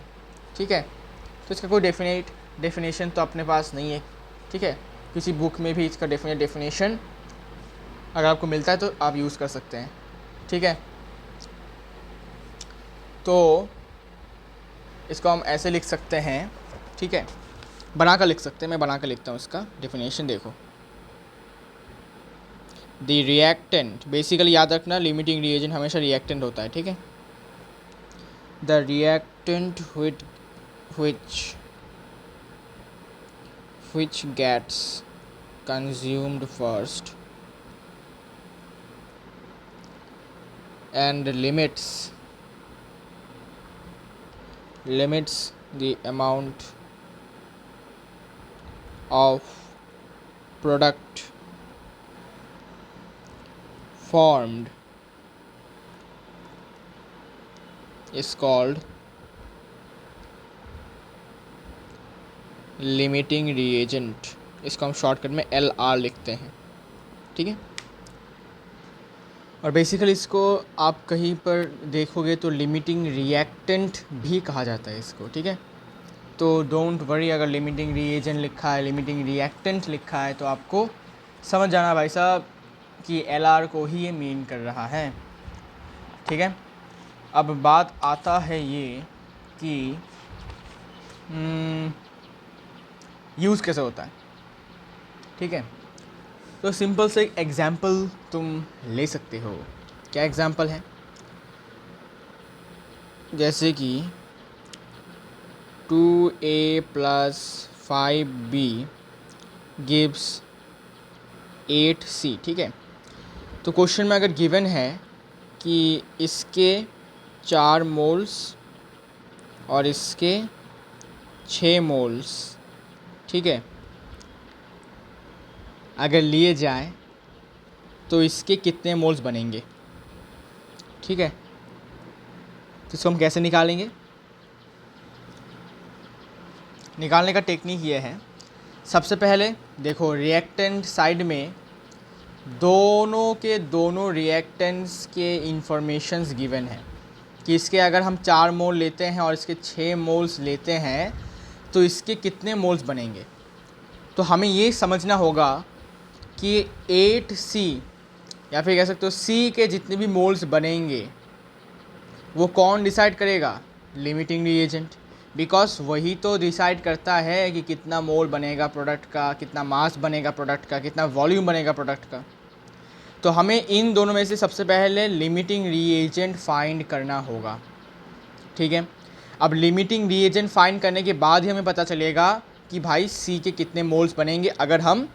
ठीक है, तो इसका कोई डेफिनेट डेफिनेशन तो अपने पास नहीं है। ठीक है, किसी बुक में भी इसका डेफिनेट डेफिनेशन अगर आपको मिलता है तो आप यूज़ कर सकते हैं। ठीक है, तो इसको हम ऐसे लिख सकते हैं। ठीक है, बना कर लिख सकते हैं, मैं बना कर लिखता हूँ इसका डेफिनेशन। देखो, द रिएक्टेंट, बेसिकली याद रखना लिमिटिंग रिएजेंट हमेशा रिएक्टेंट होता है। ठीक है, the reactant which gets consumed first and limits the amount of product formed is called limiting reagent. इसको हम शॉर्टकट में LR लिखते हैं। ठीक है, और बेसिकली इसको आप कहीं पर देखोगे तो लिमिटिंग रिएक्टेंट भी कहा जाता है इसको। ठीक है, तो डोंट वरी, अगर लिमिटिंग रिएजेंट लिखा है, लिमिटिंग रिएक्टेंट लिखा है, तो आपको समझ जाना भाई साहब कि LR को ही ये मीन कर रहा है। ठीक है, अब बात आता है ये कि यूज़ कैसे होता है। ठीक है, तो सिंपल से एक एग्ज़ाम्पल तुम ले सकते हो। क्या एग्ज़ाम्पल है? जैसे कि 2a + 5b gives 8c। ठीक है, तो क्वेश्चन में अगर गिवन है कि इसके 4 मोल्स और इसके 6 मोल्स, ठीक है, अगर लिए जाएं तो इसके कितने मोल्स बनेंगे। ठीक है, तो इसको हम कैसे निकालेंगे? निकालने का टेक्निक ये है, सबसे पहले देखो रिएक्टेंट साइड में दोनों के दोनों रिएक्टेंट्स के इंफॉर्मेशंस गिवन है कि इसके अगर हम 4 मोल लेते हैं और इसके 6 मोल्स लेते हैं तो इसके कितने मोल्स बनेंगे। तो हमें ये समझना होगा कि 8C या फिर कह सकते हो C के जितने भी मोल्स बनेंगे वो कौन डिसाइड करेगा, लिमिटिंग रिएजेंट, बिकॉज वही तो डिसाइड करता है कि कितना मोल बनेगा प्रोडक्ट का, कितना मास बनेगा प्रोडक्ट का, कितना वॉल्यूम बनेगा प्रोडक्ट का। तो हमें इन दोनों में से सबसे पहले लिमिटिंग रिएजेंट फाइंड करना होगा, ठीक है। अब लिमिटिंग रिएजेंट फाइंड करने के बाद ही हमें पता चलेगा कि भाई सी के कितने मोल्स बनेंगे अगर हम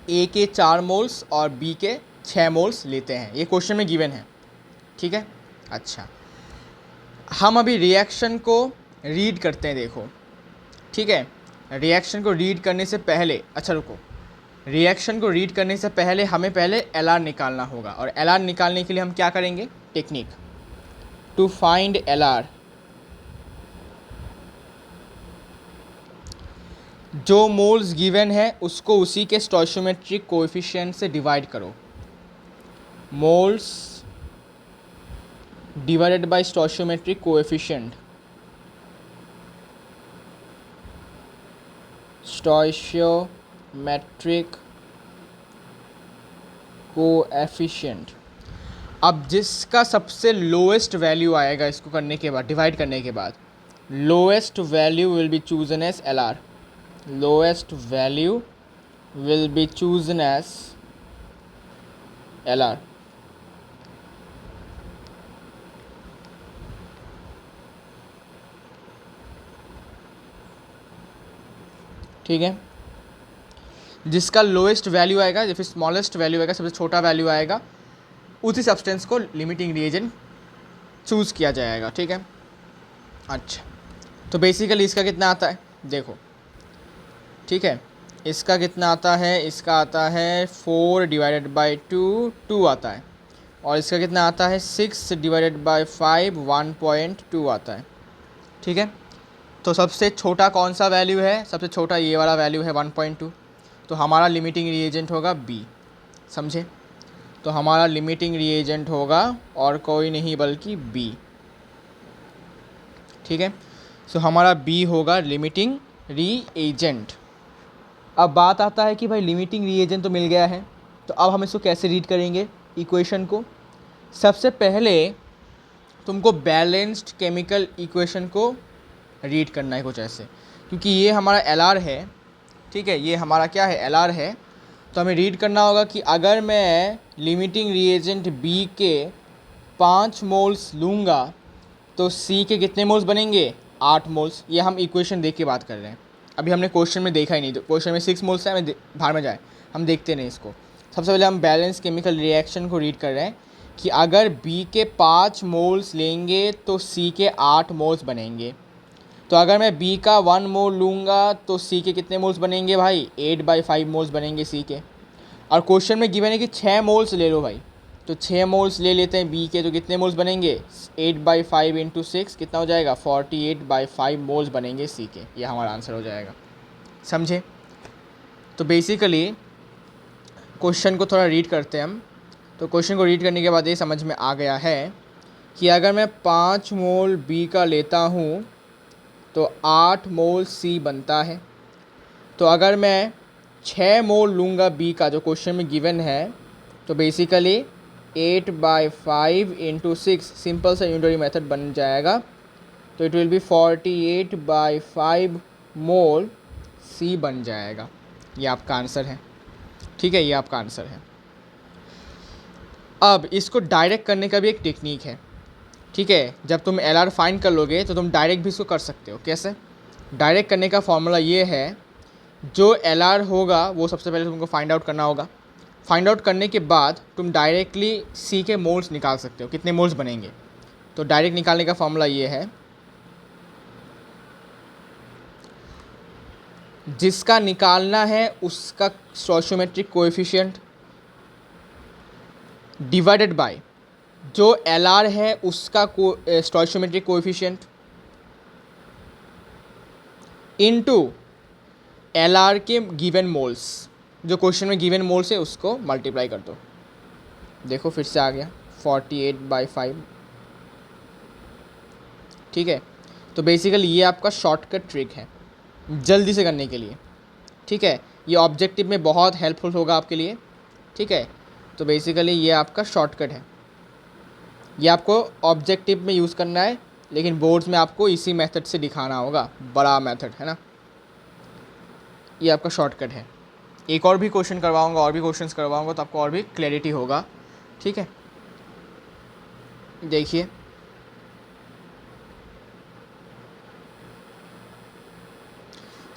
ए के 4 मोल्स और बी के 6 मोल्स लेते हैं। ये क्वेश्चन में गिवन है, ठीक है। अच्छा, हम अभी रिएक्शन को रीड करते हैं, देखो, ठीक है। रिएक्शन को रीड करने से पहले, अच्छा रुको, रिएक्शन को रीड करने से पहले हमें पहले एलआर निकालना होगा। और एलआर निकालने के लिए हम क्या करेंगे, टेक्निक टू फाइंड एलआर, जो मोल्स गिवन है उसको उसी के स्टोइचियोमेट्रिक कोएफिशिएंट से डिवाइड करो। Moles divided by stoichiometric coefficient, stoichiometric coefficient. अब जिसका सबसे लोएस्ट वैल्यू आएगा इसको करने के बाद, डिवाइड करने के बाद, lowest value will be chosen as LR, lowest value will be chosen as LR। ठीक है, जिसका लोएस्ट वैल्यू आएगा या फिर स्मॉलेस्ट वैल्यू आएगा, सबसे छोटा वैल्यू आएगा, उसी सब्सटेंस को लिमिटिंग रिएजेंट चूज़ किया जाएगा, ठीक है। अच्छा, तो बेसिकली इसका कितना आता है देखो, ठीक है। इसका कितना आता है, इसका आता है 4 डिवाइडेड बाई 2 आता है। और इसका कितना आता है 6 डिवाइडेड बाई 5 1.2 आता है, ठीक है। तो सबसे छोटा कौन सा वैल्यू है, सबसे छोटा ये वाला वैल्यू है 1.2। तो हमारा लिमिटिंग रिएजेंट होगा बी, समझे। तो हमारा लिमिटिंग रिएजेंट होगा और कोई नहीं बल्कि बी, ठीक है। सो हमारा बी होगा लिमिटिंग रिएजेंट। अब बात आता है कि भाई लिमिटिंग रिएजेंट तो मिल गया है, तो अब हम इसको कैसे रीड करेंगे इक्वेशन को। सबसे पहले तुमको बैलेंस्ड केमिकल इक्वेशन को रीड करना है कुछ ऐसे, क्योंकि ये हमारा एलआर है, ठीक है, ये हमारा क्या है, एलआर है। तो हमें रीड करना होगा कि अगर मैं लिमिटिंग रिएजेंट बी के 5 मोल्स लूँगा तो सी के कितने मोल्स बनेंगे, 8 मोल्स। ये हम इक्वेशन देख के बात कर रहे हैं, अभी हमने क्वेश्चन में देखा ही नहीं। तो क्वेश्चन में 6 मोल्स है, हमें बाहर में जाए, हम देखते नहीं इसको। सबसे पहले हम बैलेंस केमिकल रिएक्शन को रीड कर रहे हैं कि अगर बी के 5 मोल्स लेंगे तो सी के 8 मोल्स बनेंगे। तो अगर मैं बी का 1 मोल लूँगा तो सी के कितने मोल्स बनेंगे भाई, 8/5 मोल्स बनेंगे सी के। और क्वेश्चन में गिवन है कि 6 मोल्स ले लो भाई, तो 6 मोल्स ले लेते हैं बी के, तो कितने मोल्स बनेंगे, 8/5 इंटू 6 कितना हो जाएगा, 48/5 मोल्स बनेंगे सी के। ये हमारा आंसर हो जाएगा, समझे। तो बेसिकली क्वेश्चन को थोड़ा रीड करते हैं हम। तो क्वेश्चन को रीड करने के बाद ये समझ में आ गया है कि अगर मैं 5 मोल बी का लेता हूँ तो 8 मोल सी बनता है। तो अगर मैं 6 मोल लूँगा बी का, जो क्वेश्चन में गिवन है, तो बेसिकली 8/5 इंटू 6 सिंपल सा यूनिटरी मेथड बन जाएगा। तो इट विल बी 48/5 मोल सी बन जाएगा। ये आपका आंसर है, ठीक है, ये आपका आंसर है। अब इसको डायरेक्ट करने का भी एक टेक्निक है, ठीक है। जब तुम एलआर फाइंड कर लोगे तो तुम डायरेक्ट भी इसको कर सकते हो। कैसे डायरेक्ट करने का फॉर्मूला ये है, जो एलआर होगा वो सबसे पहले तुमको फाइंड आउट करना होगा। फाइंड आउट करने के बाद तुम डायरेक्टली सी के मोल्स निकाल सकते हो, कितने मोल्स बनेंगे। तो डायरेक्ट निकालने का फॉर्मूला ये है, जिसका निकालना है उसका स्टोइचियोमेट्रिक कोएफिशिएंट डिवाइडेड बाय जो एलआर है उसका स्टोइचियोमेट्रिक कोएफिशिएंट इनटू LR के गिवन मोल्स, जो क्वेश्चन में गिवन मोल्स है उसको मल्टीप्लाई कर दो। देखो फिर से आ गया 48/5। ठीक है, तो बेसिकली ये आपका शॉर्टकट ट्रिक है जल्दी से करने के लिए। ठीक है, ये ऑब्जेक्टिव में बहुत हेल्पफुल होगा आपके लिए। ठीक है, तो बेसिकली ये आपका शॉर्टकट है, ये आपको ऑब्जेक्टिव में यूज़ करना है, लेकिन बोर्ड्स में आपको इसी मेथड से दिखाना होगा, बड़ा मेथड है ना। ये आपका शॉर्टकट है। एक और भी क्वेश्चन करवाऊंगा, और भी क्वेश्चंस करवाऊंगा, तो आपको और भी क्लैरिटी होगा। ठीक है, देखिए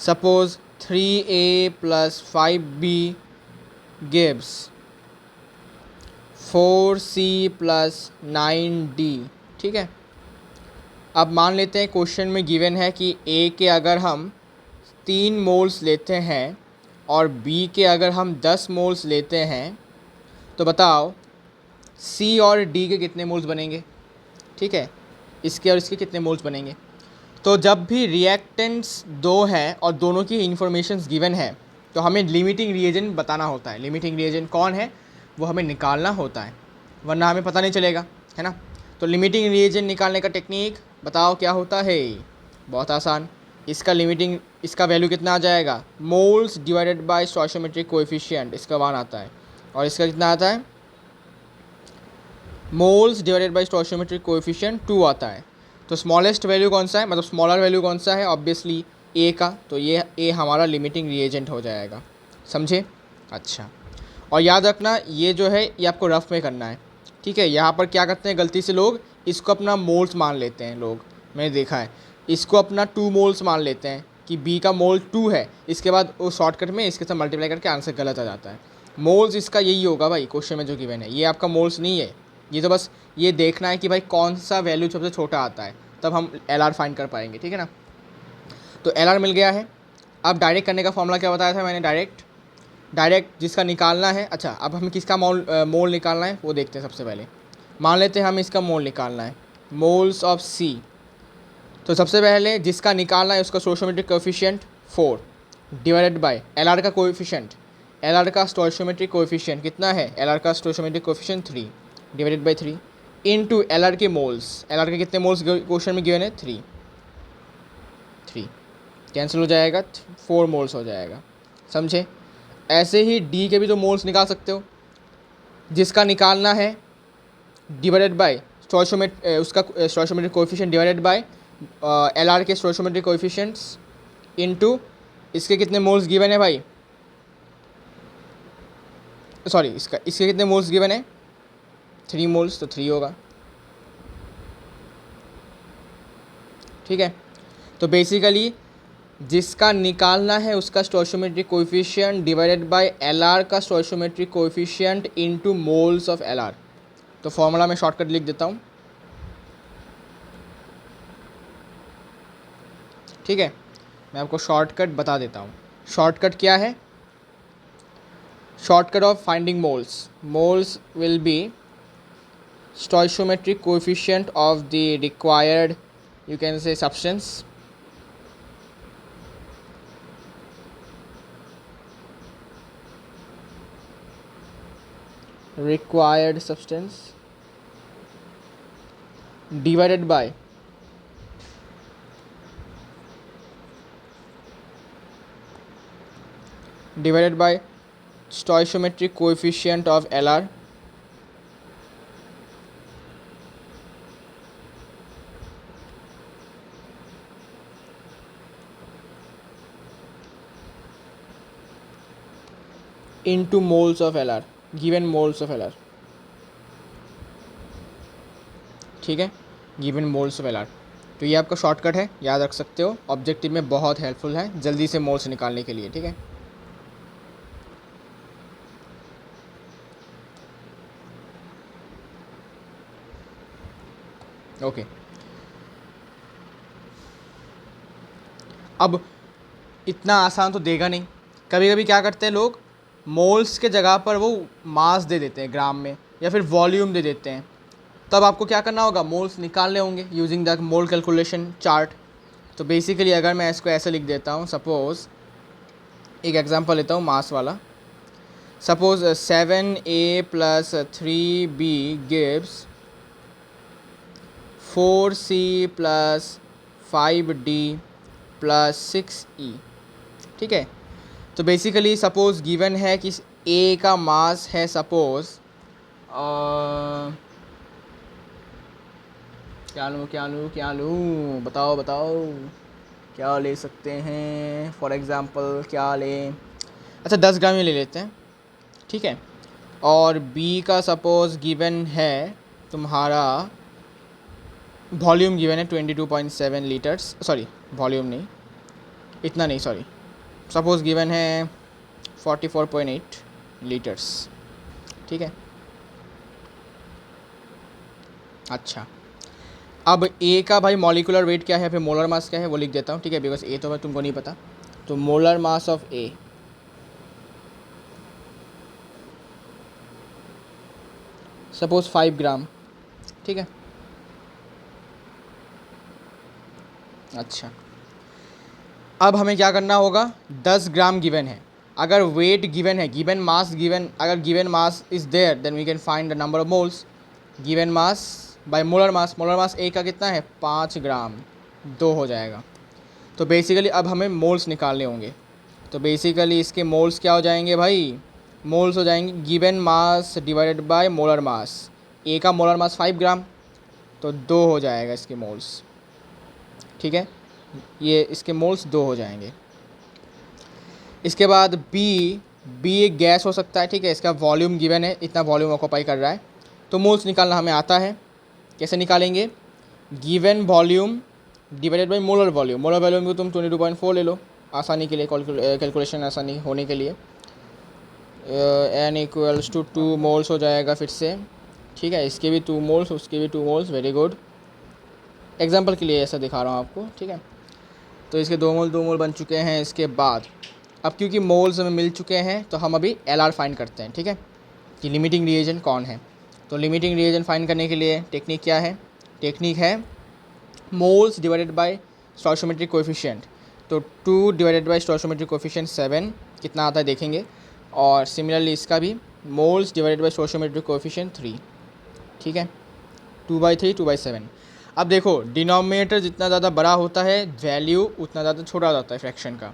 suppose 3A + 5B gives 4C + 9D। ठीक है, अब मान लेते हैं क्वेश्चन में गिवन है कि A के अगर हम 3 मोल्स लेते हैं और B के अगर हम 10 मोल्स लेते हैं, तो बताओ C और D के कितने मोल्स बनेंगे। ठीक है, इसके और इसके कितने मोल्स बनेंगे। तो जब भी रिएक्टेंट्स दो हैं और दोनों की इंफॉर्मेशंस गिवन है, तो हमें लिमिटिंग रिएजेंट बताना होता है। लिमिटिंग रिएजेंट कौन है वो हमें निकालना होता है, वरना हमें पता नहीं चलेगा, है ना। तो लिमिटिंग रिएजेंट निकालने का टेक्निक बताओ क्या होता है। बहुत आसान, इसका वैल्यू कितना आ जाएगा, moles divided by stoichiometric coefficient, इसका 1 आता है। और इसका कितना आता है, moles divided by stoichiometric coefficient 2 आता है। तो स्मॉलेस्ट वैल्यू कौन सा है, मतलब स्मॉलर वैल्यू कौन सा है, ऑब्वियसली ए का। तो ये ए हमारा लिमिटिंग रिएजेंट हो जाएगा, समझे। अच्छा, और याद रखना ये जो है ये आपको रफ में करना है। ठीक है, यहाँ पर क्या करते हैं गलती से लोग, इसको अपना मोल्स मान लेते हैं लोग, मैंने देखा है, इसको अपना 2 मोल्स मान लेते हैं कि बी का मोल 2 है, इसके बाद वो शॉर्टकट में इसके साथ मल्टीप्लाई करके आंसर गलत आ जाता है। मोल्स इसका यही होगा भाई, क्वेश्चन में जो गिवन है, ये आपका मोल्स नहीं है। ये तो बस ये देखना है कि भाई कौन सा वैल्यू सबसे छोटा आता है, तब हम LR फाइंड कर पाएंगे। ठीक है ना, तो LR मिल गया है। अब डायरेक्ट करने का फॉर्मूला क्या बताया था मैंने, डायरेक्ट जिसका निकालना है। अच्छा, अब हमें किसका मोल निकालना है वो देखते हैं। सबसे पहले मान लेते हैं हम इसका मोल निकालना है, मोल्स ऑफ C। तो सबसे पहले जिसका निकालना है उसका stoichiometric coefficient 4 divided by LR का कोएफिशिएंट, LR का स्टोइचियोमेट्रिक कोएफिशिएंट कितना है, LR का stoichiometric coefficient 3 divided by 3 into LR के मोल्स। LR के कितने मोल्स क्वेश्चन में गिवन है, 3 कैंसिल हो जाएगा, 4 मोल्स हो जाएगा, समझे। ऐसे ही D के भी तो मोल्स निकाल सकते हो, जिसका निकालना है डिवाइडेड बाय उसका stoichiometric coefficient divided by LR के स्टोइचियोमेट्रिक कोएफिशिएंट्स इनटू इसके कितने मोल्स गिवन है भाई, सॉरी इसके कितने मोल्स गिवन है, 3 मोल्स, तो 3 होगा। ठीक है, तो बेसिकली जिसका निकालना है उसका stoichiometric coefficient divided by LR का stoichiometric coefficient into moles of LR। तो फॉर्मूला में शॉर्टकट लिख देता हूँ। ठीक है, मैं आपको शॉर्टकट बता देता हूँ। शॉर्टकट क्या है, shortcut of finding moles will be stoichiometric coefficient of the required, you can say, substance, divided by stoichiometric coefficient of LR into moles of LR, given moles of LR। ठीक है, given moles of LR। तो ये आपका shortcut है, याद रख सकते हो, ऑब्जेक्टिव में बहुत हेल्पफुल है जल्दी से मोल्स निकालने के लिए। ठीक है, ओके। अब इतना आसान तो देगा नहीं, कभी कभी क्या करते हैं लोग, मोल्स के जगह पर वो मास दे देते हैं ग्राम में, या फिर वॉल्यूम दे देते हैं। तब आपको क्या करना होगा, मोल्स निकालने होंगे using the mole calculation chart. तो बेसिकली अगर मैं इसको ऐसे लिख देता हूँ, सपोज़ एक एग्जांपल लेता हूँ मास वाला। Suppose 7A + 3B gives 4C + 5D + 6E। ठीक है, तो बेसिकली सपोज़ गिवन है कि ए का मास है सपोज़ क्या लूँ बताओ क्या ले सकते हैं। फॉर एग्ज़ाम्पल क्या लें, अच्छा 10 ग्राम ही ले लेते हैं। ठीक है, और बी का सपोज़ गिवन है तुम्हारा वॉल्यूम गिवन है 22.7 लीटर्स, सॉरी वॉल्यूम नहीं, इतना नहीं, सॉरी, सपोज़ गिवन है 44.8 लीटर्स। ठीक है, अच्छा अब ए का भाई मॉलिकुलर वेट क्या है, फिर मोलर मास क्या है वो लिख देता हूँ। ठीक है, बिकॉज ए तो भाई तुमको नहीं पता। तो molar mass of A suppose 5 ग्राम। ठीक है, अच्छा अब हमें क्या करना होगा, 10 ग्राम गिवन है, अगर वेट गिवन है, गिवन मास गिवन, अगर given mass is there then we can find the number of moles. Given mass by molar mass A का कितना है 5 ग्राम, 2 हो जाएगा। तो बेसिकली अब हमें मोल्स निकालने होंगे। तो बेसिकली इसके मोल्स क्या हो जाएंगे भाई, मोल्स हो जाएंगे given mass divided by molar mass. A का मोलर मास 5 ग्राम, तो 2 हो जाएगा इसके मोल्स। ठीक है, ये इसके मोल्स 2 हो जाएंगे। इसके बाद बी एक गैस हो सकता है। ठीक है, इसका वॉल्यूम गिवन है, इतना वॉल्यूम ऑक्यूपाई कर रहा है, तो मोल्स निकालना हमें आता है। कैसे निकालेंगे, given volume divided by molar volume. Molar volume को तुम 22.4 ले लो आसानी के लिए, कैलकुलेशन आसानी होने के लिए। n = 2 मोल्स हो जाएगा फिर से। ठीक है, इसके भी 2 मोल्स, उसके भी 2 मोल्स, वेरी गुड। एग्जांपल के लिए ऐसा दिखा रहा हूँ आपको। ठीक है, तो इसके 2 मोल बन चुके हैं। इसके बाद अब क्योंकि मोल्स हमें मिल चुके हैं तो हम अभी LR फाइंड करते हैं। ठीक है, कि लिमिटिंग रिएजेंट कौन है। तो लिमिटिंग रिएजेंट फाइंड करने के लिए टेक्निक क्या है, टेक्निक है moles divided by stoichiometric coefficient. तो 2 डिवाइडेड बाय स्टोइचियोमेट्रिक कोएफिशिएंट 7 कितना आता है देखेंगे, और सिमिलरली इसका भी moles divided by stoichiometric coefficient 3। ठीक है, 2/3 2/7। अब देखो डिनोमिनेटर जितना ज़्यादा बड़ा होता है वैल्यू उतना ज़्यादा छोटा जाता है फ्रैक्शन का।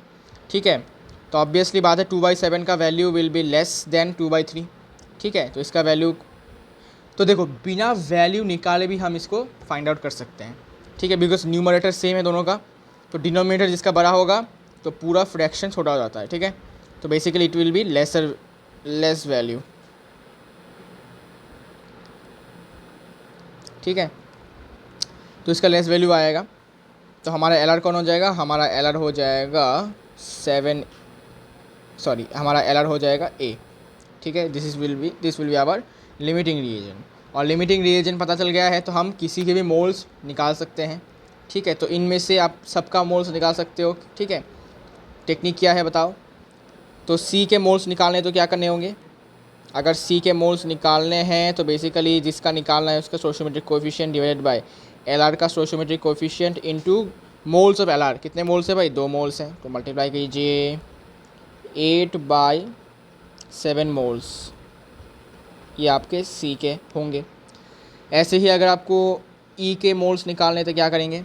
ठीक है, तो ऑब्वियसली बात है 2/7 का value will be less than 2/3। ठीक है, तो इसका वैल्यू, तो देखो बिना वैल्यू निकाले भी हम इसको फाइंड आउट कर सकते हैं। ठीक है, बिकॉज न्यूमरेटर सेम है दोनों का, तो डिनोमिनेटर जिसका बड़ा होगा तो पूरा फ्रैक्शन छोटा हो जाता है। ठीक है, तो basically it will be less value. ठीक है, तो इसका लेस वैल्यू आएगा, तो हमारा LR कौन हो जाएगा, हमारा LR हो जाएगा 7, सॉरी हमारा LR हो जाएगा A। ठीक है, this will be our limiting reagent. और लिमिटिंग रिएजेंट पता चल गया है तो हम किसी के भी मोल्स निकाल सकते हैं। ठीक है, तो इनमें से आप सबका मोल्स निकाल सकते हो। ठीक है, टेक्निक क्या है बताओ। तो C के मोल्स निकालने तो क्या करने होंगे, अगर C के मोल्स निकालने हैं तो बेसिकली जिसका निकालना है उसका stoichiometric coefficient divided by LR का stoichiometric coefficient into moles of LR। कितने मोल्स है भाई, 2 मोल्स हैं, तो मल्टीप्लाई कीजिए 8/7 मोल्स, ये आपके C के होंगे। ऐसे ही अगर आपको E के मोल्स निकालने तो क्या करेंगे,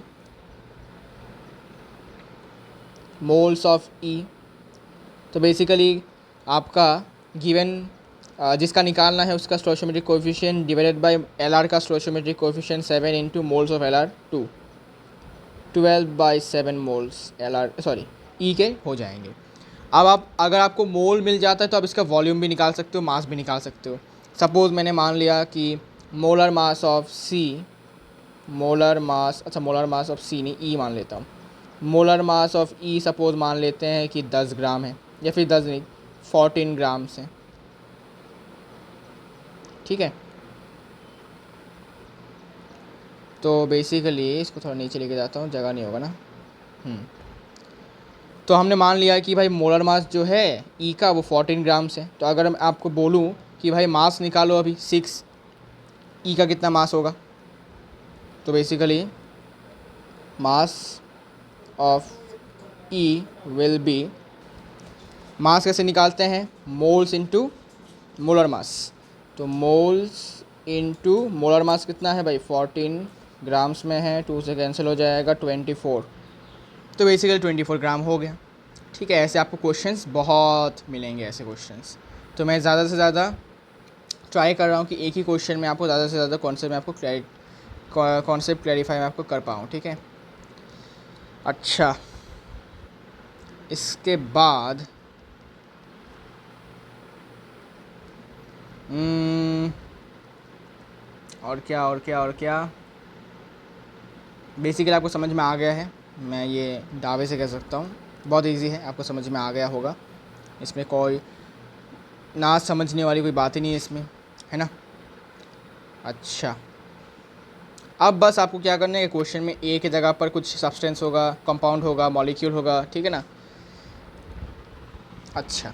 मोल्स ऑफ E, तो बेसिकली आपका गिवन जिसका निकालना है उसका stoichiometric coefficient divided by LR का stoichiometric coefficient 7 into moles of LR 2, 12/7 moles LR sorry E के हो जाएंगे। अब आप अगर आपको मोल मिल जाता है तो आप इसका वॉल्यूम भी निकाल सकते हो, मास भी निकाल सकते हो। सपोज़ मैंने मान लिया कि molar mass of C, molar mass, अच्छा मोलर मास ऑफ C नहीं E मान लेता हूँ। Molar mass of E suppose मान लेते हैं कि 10 ग्राम है, या फिर 10 नहीं 14 ग्राम से। ठीक है, तो बेसिकली इसको थोड़ा नीचे लेके जाता हूँ, जगह नहीं होगा ना। तो हमने मान लिया कि भाई मोलर मास जो है E का वो 14 ग्राम से। तो अगर मैं आपको बोलूँ कि भाई मास निकालो अभी 6, E का कितना मास होगा, तो basically mass of E will be, mass कैसे निकालते हैं, मोल्स इनटू मोलर मास। तो मोल्स इनटू मोलर मास कितना है भाई, 14 ग्राम्स में है, 2 से कैंसिल हो जाएगा 24, तो बेसिकली 24 ग्राम हो गया। ठीक है, ऐसे आपको क्वेश्चंस बहुत मिलेंगे ऐसे क्वेश्चंस। तो मैं ज़्यादा से ज़्यादा ट्राई कर रहा हूँ कि एक ही क्वेश्चन में आपको ज़्यादा से ज़्यादा कॉन्सेप्ट क्लैरिफाई मैं आपको कर पाऊँ। ठीक है, अच्छा इसके बाद और क्या बेसिकली आपको समझ में आ गया है, मैं ये दावे से कह सकता हूँ बहुत इजी है, आपको समझ में आ गया होगा। इसमें कोई ना समझने वाली कोई बात ही नहीं है इसमें, है ना। अच्छा, अब बस आपको क्या करना है, क्वेश्चन में ए की जगह पर कुछ सब्सटेंस होगा, कंपाउंड होगा, मॉलिक्यूल होगा, ठीक है ना। अच्छा,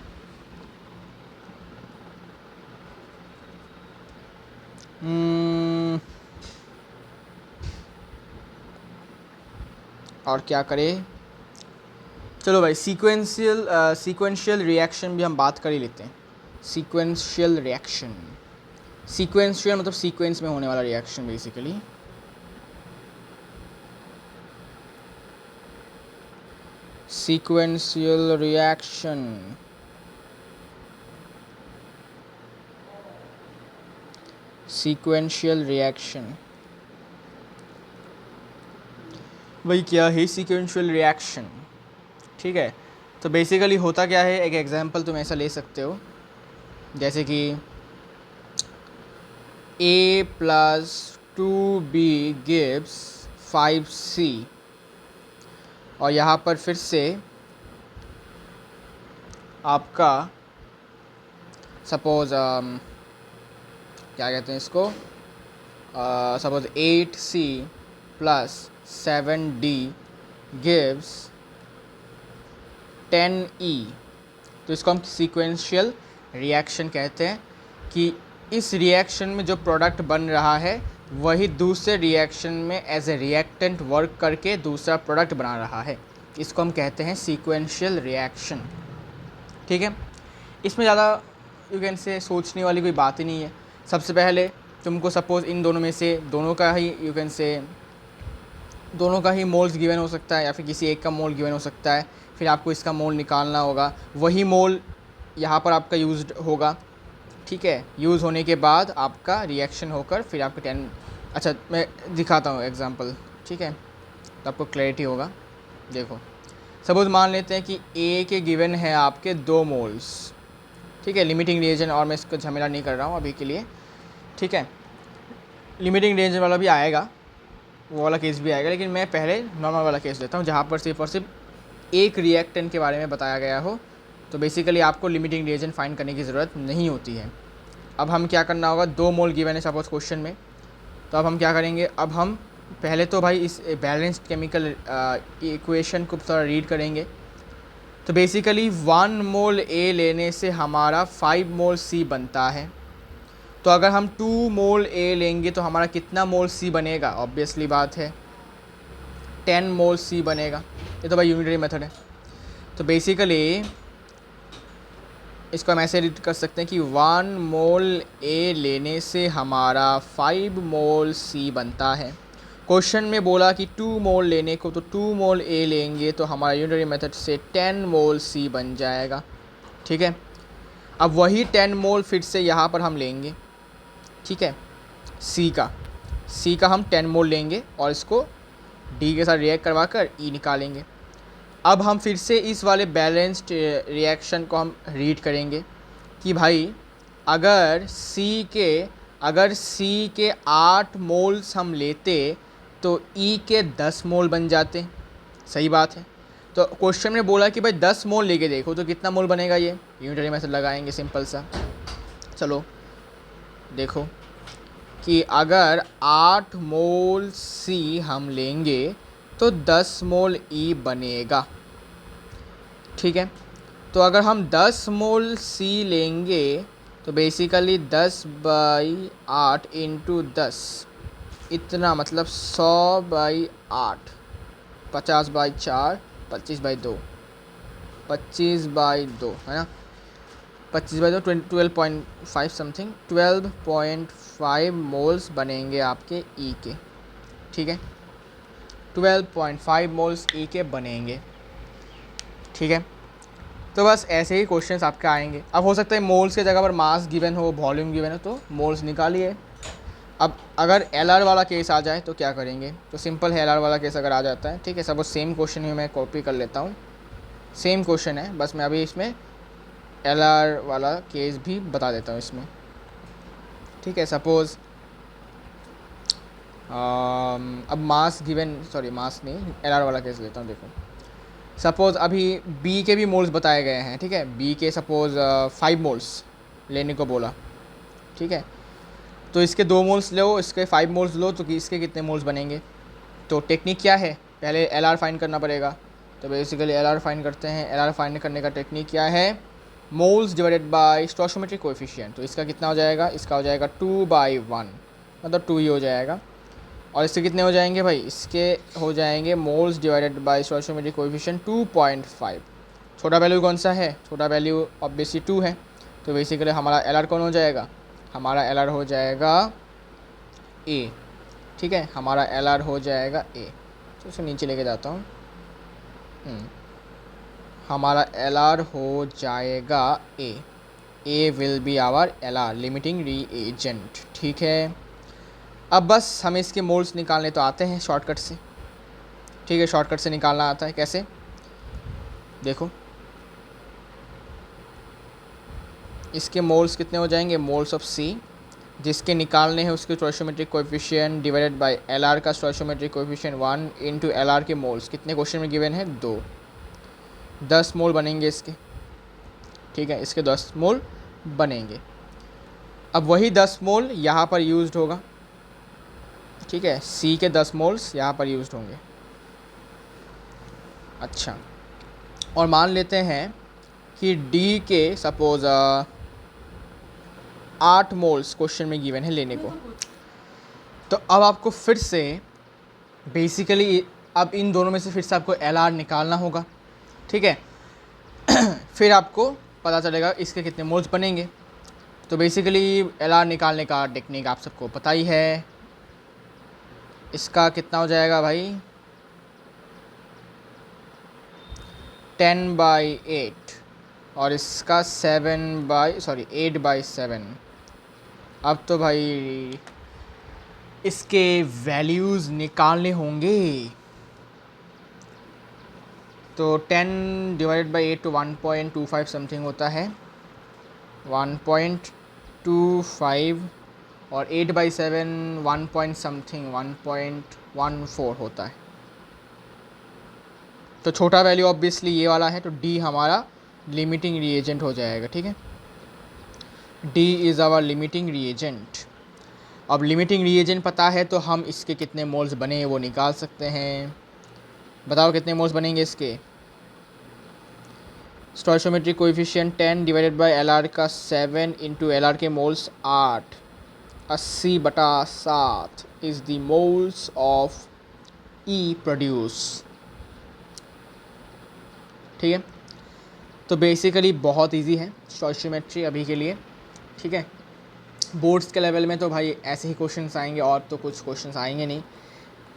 और क्या करें, चलो भाई सीक्वेंशियल रिएक्शन भी हम बात कर ही लेते हैं। सीक्वेंशियल रिएक्शन, सीक्वेंशियल मतलब सीक्वेंस में होने वाला reaction basically. Sequential reaction, sequential reaction वही क्या है, सीक्वेंशियल रिएक्शन। ठीक है, तो बेसिकली होता क्या है, एक एग्जांपल तुम ऐसा ले सकते हो जैसे कि a plus 2b gives 5c, और यहाँ पर फिर से आपका सपोज क्या कहते हैं इसको, suppose 8c plus 7d gives 10e, तो इसको हम सीक्वेंशियल रिएक्शन कहते हैं कि इस रिएक्शन में जो प्रोडक्ट बन रहा है वही दूसरे रिएक्शन में एज ए रिएक्टेंट वर्क करके दूसरा प्रोडक्ट बना रहा है, इसको हम कहते हैं सीक्वेंशियल रिएक्शन। ठीक है, इसमें ज़्यादा यू कैन से सोचने वाली कोई बात ही नहीं है। सबसे पहले तुमको सपोज़ इन दोनों में से दोनों का ही यू कैन से दोनों का ही मोल्स गिवन हो सकता है, या फिर किसी एक का मोल गिवन हो सकता है, फिर आपको इसका मोल निकालना होगा, वही मोल यहाँ पर आपका यूज्ड होगा। ठीक है, यूज़ होने के बाद आपका रिएक्शन होकर फिर आपका 10, अच्छा मैं दिखाता हूँ एग्जांपल, ठीक है, तो आपको क्लैरिटी होगा। देखो सपोज मान लेते हैं कि ए के गिवन है आपके 2 मोल्स, ठीक है, लिमिटिंग रिएजन, और मैं इसको झमेला नहीं कर रहा हूँ अभी के लिए। ठीक है, लिमिटिंग रिएजन वाला भी आएगा, वो वाला केस भी आएगा, लेकिन मैं पहले नॉर्मल वाला केस लेता हूँ जहाँ पर सिर्फ और सिर्फ एक रिएक्टेंट के बारे में बताया गया हो। तो बेसिकली आपको लिमिटिंग रिएजन फाइंड करने की ज़रूरत नहीं होती है। अब हम क्या करना होगा, 2 मोल गिवन है सपोज क्वेश्चन में, तो अब हम क्या करेंगे, अब हम पहले तो भाई इस बैलेंस्ड केमिकल इक्वेशन को थोड़ा रीड करेंगे। तो बेसिकली 1 मोल ए लेने से हमारा 5 मोल सी बनता है। तो अगर हम 2 मोल ए लेंगे तो हमारा कितना मोल सी बनेगा, ऑब्वियसली बात है 10 मोल सी बनेगा। ये तो भाई यूनिटरी मेथड है। तो बेसिकली इसको हम ऐसे रीड कर सकते हैं कि 1 मोल ए लेने से हमारा 5 मोल सी बनता है। क्वेश्चन में बोला कि 2 मोल लेने को, तो 2 मोल ए लेंगे तो हमारा यूनिटरी मेथड से 10 मोल सी बन जाएगा। ठीक है, अब वही 10 मोल फिर से यहाँ पर हम लेंगे, ठीक है, सी का हम 10 मोल लेंगे और इसको डी के साथ रिएक्ट करवा कर ई निकालेंगे। अब हम फिर से इस वाले बैलेंस्ड रिएक्शन को हम रीड करेंगे कि भाई अगर सी के 8 मोल्स हम लेते तो ई के 10 मोल बन जाते। सही बात है। तो क्वेश्चन में बोला कि भाई 10 मोल लेके देखो तो कितना मोल बनेगा, ये यूनिटरी मेथड लगाएंगे सिंपल सा। चलो देखो कि अगर 8 मोल सी हम लेंगे तो 10 मोल ई बनेगा। ठीक है, तो अगर हम 10 मोल सी लेंगे तो बेसिकली 10/8 इंटू 10 इतना, मतलब 100/8 50/4 25/2, 25/2 है ना, 25/2 12.5 समथिंग, 12.5 मोल्स बनेंगे आपके ई के, ठीक है, 12.5 मोल्स ई के बनेंगे, ठीक है। तो बस ऐसे ही क्वेश्चंस आपके आएंगे। अब हो सकता है मोल्स के जगह पर मास गिवन हो, वॉल्यूम गिवन हो, तो मोल्स निकालिए। अब अगर एलआर वाला केस आ जाए तो क्या करेंगे, तो सिंपल है, एलआर वाला केस अगर आ जाता है, ठीक है, सपोज सेम क्वेश्चन ही मैं कॉपी कर लेता हूँ, सेम क्वेश्चन है, बस मैं अभी इसमें एलआर वाला केस भी बता देता हूँ इसमें, ठीक है। सपोज़ अब मास गिवन, सॉरी मास नहीं, एलआर वाला केस लेता हूँ। देखो सपोज़ अभी बी के भी मोल्स बताए गए हैं, ठीक है, बी के सपोज़ 5 मोल्स लेने को बोला, ठीक है, तो इसके 2 मोल्स लो, इसके 5 मोल्स लो, तो इसके कितने मोल्स बनेंगे। तो टेक्निक क्या है, पहले एलआर फाइंड करना पड़ेगा। तो बेसिकली एलआर फाइंड करते हैं। एलआर फाइंड करने का टेक्निक क्या है, moles divided by stoichiometric coefficient. तो इसका कितना हो जाएगा, इसका हो जाएगा 2/1, मतलब 2 ही हो जाएगा। और इससे कितने हो जाएंगे भाई, इसके हो जाएंगे moles divided by stoichiometric coefficient 2.5। छोटा वैल्यू कौन सा है, छोटा वैल्यू ऑब्वियसली 2 है। तो बेसिकली हमारा एलआर कौन हो जाएगा, हमारा एलआर हो जाएगा ए, ठीक है, हमारा एलआर हो जाएगा ए। तो इसे नीचे लेके जाता हूँ, हमारा एलआर हो जाएगा A will be our LR, limiting reagent, ठीक है। अब बस हमें इसके मोल्स निकालने तो आते हैं शॉर्टकट से, ठीक है, शॉर्टकट से निकालना आता है। कैसे, देखो इसके मोल्स कितने हो जाएंगे, मोल्स ऑफ सी, जिसके निकालने हैं उसके स्टोइचियोमेट्रिक कोएफिशिएंट डिवाइडेड बाय एलआर का स्टोइचियोमेट्रिक कोएफिशिएंट 1 इंटू एलआर के मोल्स, कितने क्वेश्चन में गिवन है 2, 10 मोल बनेंगे इसके, ठीक है, इसके 10 मोल बनेंगे। अब वही 10 मोल यहाँ पर यूज्ड होगा, ठीक है, सी के 10 मोल्स यहाँ पर यूज्ड होंगे। अच्छा, और मान लेते हैं कि डी के सपोज 8 मोल्स क्वेश्चन में गिवन है लेने को। तो अब आपको फिर से बेसिकली अब इन दोनों में से फिर से आपको एलआर निकालना होगा, ठीक है। फिर आपको पता चलेगा इसके कितने मोल्स बनेंगे। तो बेसिकली एलआर निकालने का टेक्निक आप सबको पता ही है। इसका कितना हो जाएगा भाई, 10/8 और इसका 8/7। अब तो भाई इसके वैल्यूज़ निकालने होंगे। तो 10/8 तो 1.25 समथिंग होता है, 1.25, और 8/7 1 पॉइंट समथिंग 1.14 होता है। तो छोटा वैल्यू ऑब्वियसली ये वाला है, तो डी हमारा लिमिटिंग रीएजेंट हो जाएगा, ठीक है, D is our limiting reagent. अब लिमिटिंग रीएजेंट पता है तो हम इसके कितने मोल्स बने वो निकाल सकते हैं। बताओ कितने मोल्स बनेंगे इसके, स्टोइचियोमेट्रिक कोएफिशिएंट 10 डिवाइडेड बाय एलआर का 7 इंटू एलआर के moles 8, 80/7 is the moles of E produce, ठीक है। तो बेसिकली बहुत इजी है स्टोइचियोमेट्री अभी के लिए, ठीक है। बोर्ड्स के लेवल में तो भाई ऐसे ही क्वेश्चंस आएंगे, और तो कुछ क्वेश्चंस आएंगे नहीं।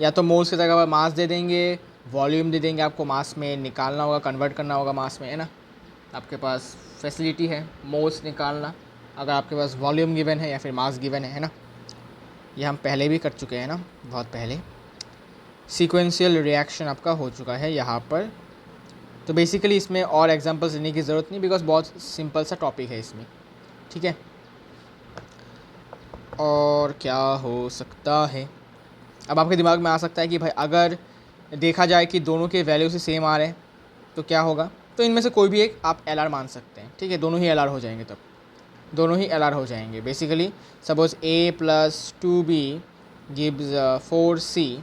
या तो मोल्स की जगह पर मास दे देंगे, वॉल्यूम दे देंगे, आपको मास में निकालना होगा, कन्वर्ट करना होगा मास में, है ना। आपके पास फैसिलिटी है मोल्स निकालना, अगर आपके पास वॉल्यूम गिवन है या फिर मास गिवन है ना। ये हम पहले भी कर चुके हैं ना, बहुत पहले सीक्वेंशियल रिएक्शन आपका हो चुका है यहाँ पर। तो बेसिकली इसमें और एग्जांपल्स लेने की ज़रूरत नहीं, बिकॉज बहुत सिंपल सा टॉपिक है इसमें, ठीक है। और क्या हो सकता है, अब आपके दिमाग में आ सकता है कि भाई अगर देखा जाए कि दोनों के वैल्यू से सेम आ रहे हैं तो क्या होगा। तो इनमें से कोई भी एक आप एलआर मान सकते हैं, ठीक है, दोनों ही एलआर हो जाएंगे, तब दोनों ही एलआर हो जाएंगे। Basically suppose a + 2b gives 4c।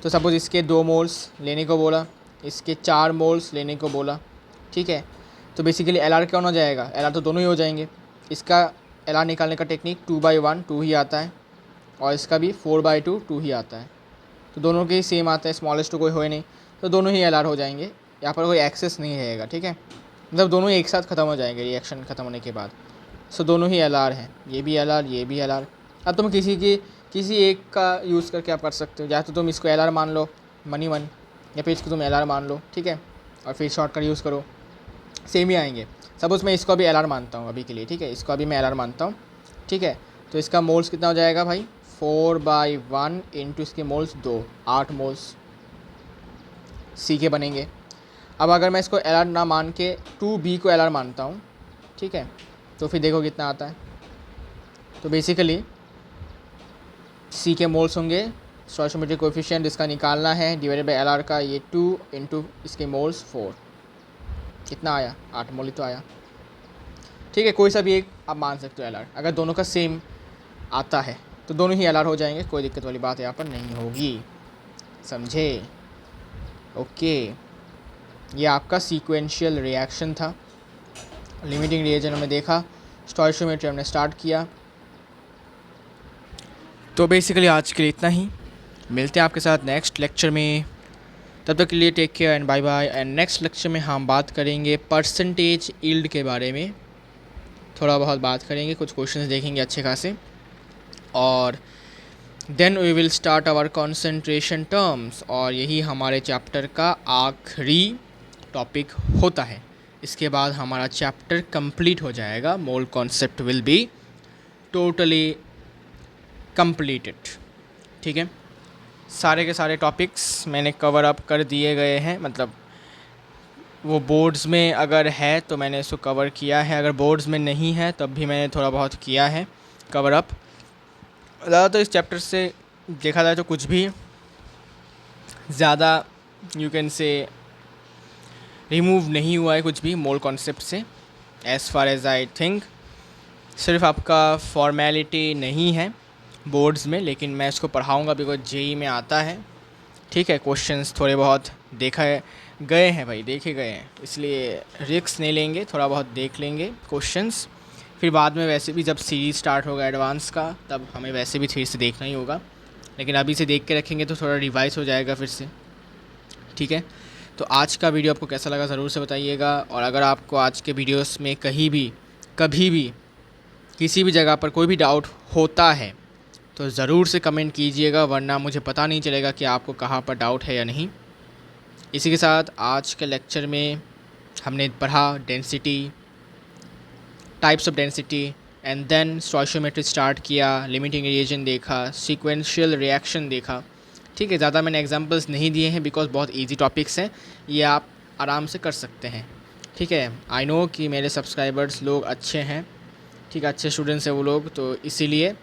तो सपोज़ इसके 2 मोल्स लेने को बोला, इसके 4 मोल्स लेने को बोला, ठीक है। तो बेसिकली एलआर कौन हो जाएगा, एलआर तो दोनों ही हो जाएंगे। इसका एलआर निकालने का टेक्निक 2/1 2 ही आता है, और इसका भी 4/2 2 ही आता है। तो दोनों के ही सेम आता है, स्मॉलेस्ट तो कोई हो ही नहीं। तो दोनों ही एल आर हो जाएंगे, यहाँ पर कोई एक्सेस नहीं रहेगा, ठीक है, मतलब दोनों ही एक साथ ख़त्म हो जाएंगे रिएक्शन ख़त्म होने के बाद। सो दोनों ही एल आर हैं, ये भी एल आर, ये भी एल आर। अब तुम किसी एक का यूज़ करके आप कर सकते हो, या तो तुम इसको एल आर मान लो मनी वन, या फिर इसको तुम एल आर मान लो, ठीक है, और फिर शॉर्टकट यूज़ करो, सेम ही आएंगे। सपोज़ मैं इसको अभी एल आर मानता हूँ अभी के लिए, ठीक है, इसको अभी मैं एल आर मानता हूँ, ठीक है, तो इसका मोल्स कितना हो जाएगा भाई, 4/1 इंटू इसके मोल्स 2, 8 मोल्स सी के बनेंगे। अब अगर मैं इसको एल आर ना मान के 2B को एल आर मानता हूँ, ठीक है, तो फिर देखो कितना आता है। तो बेसिकली सी के मोल्स होंगे, स्टोइचियोमेट्रिक कोएफिशिएंट इसका निकालना है, डिवाइडेड बाई एल आर का ये 2 इंटू इसके मोल्स 4, कितना आया, 8 मोल ही तो आया, ठीक है। कोई सा भी एक आप मान सकते हो एल आर, अगर दोनों का सेम आता है तो दोनों ही एल आर हो जाएंगे, कोई दिक्कत वाली बात यहाँ पर नहीं होगी, समझे। ओके, ये आपका सीक्वेंशियल रिएक्शन था। लिमिटिंग रिएजन हमने देखा, स्टोइचियोमेट्री हमने स्टार्ट किया। तो बेसिकली आज के लिए इतना ही, मिलते हैं आपके साथ नेक्स्ट लेक्चर में, तब तक के लिए take care and bye bye. And next lecture में हम बात करेंगे परसेंटेज यील्ड के बारे में, थोड़ा बहुत बात करेंगे, कुछ क्वेश्चंस देखेंगे अच्छे खासे, और then we will start our concentration terms, और यही हमारे चैप्टर का आखिरी टॉपिक होता है। इसके बाद हमारा चैप्टर कंप्लीट हो जाएगा, mole concept will be totally completed, ठीक है। सारे के सारे टॉपिक्स मैंने कवर अप कर दिए गए हैं, मतलब वो बोर्ड्स में अगर है तो मैंने इसको कवर किया है, अगर बोर्ड्स में नहीं है तब भी मैंने थोड़ा बहुत किया है कवर अप। ज़्यादातर इस चैप्टर से देखा जाए तो कुछ भी ज़्यादा यू कैन से रिमूव नहीं हुआ है कुछ भी मोल कॉन्सेप्ट से, as far as I think. सिर्फ आपका फॉर्मेलिटी नहीं है बोर्ड्स में, लेकिन मैं इसको पढ़ाऊँगा बिकॉज जेई में आता है, ठीक है। क्वेश्चंस थोड़े बहुत देखा गए हैं भाई, देखे गए हैं, इसलिए रिस्क नहीं लेंगे, थोड़ा बहुत देख लेंगे क्वेश्चंस, फिर बाद में वैसे भी जब सीरीज़ स्टार्ट होगा एडवांस का तब हमें वैसे भी फिर से देखना ही होगा, लेकिन अभी से देख के रखेंगे तो थोड़ा रिवाइज हो जाएगा फिर से, ठीक है। तो आज का वीडियो आपको कैसा लगा ज़रूर से बताइएगा, और अगर आपको आज के वीडियोस में कहीं भी कभी भी किसी भी जगह पर कोई भी डाउट होता है तो ज़रूर से कमेंट कीजिएगा, वरना मुझे पता नहीं चलेगा कि आपको कहाँ पर डाउट है या नहीं। इसी के साथ आज के लेक्चर में हमने पढ़ा density, types of density, and then stoichiometry start किया, लिमिटिंग रिएजन देखा, सीक्वेंशियल रिएक्शन देखा, ठीक है। ज़्यादा मैंने एग्जांपल्स नहीं दिए हैं बिकॉज बहुत इजी टॉपिक्स हैं, ये आप आराम से कर सकते हैं, ठीक है। आई नो कि मेरे सब्सक्राइबर्स लोग अच्छे हैं, ठीक है, अच्छे स्टूडेंट्स हैं वो लोग, तो इसीलिए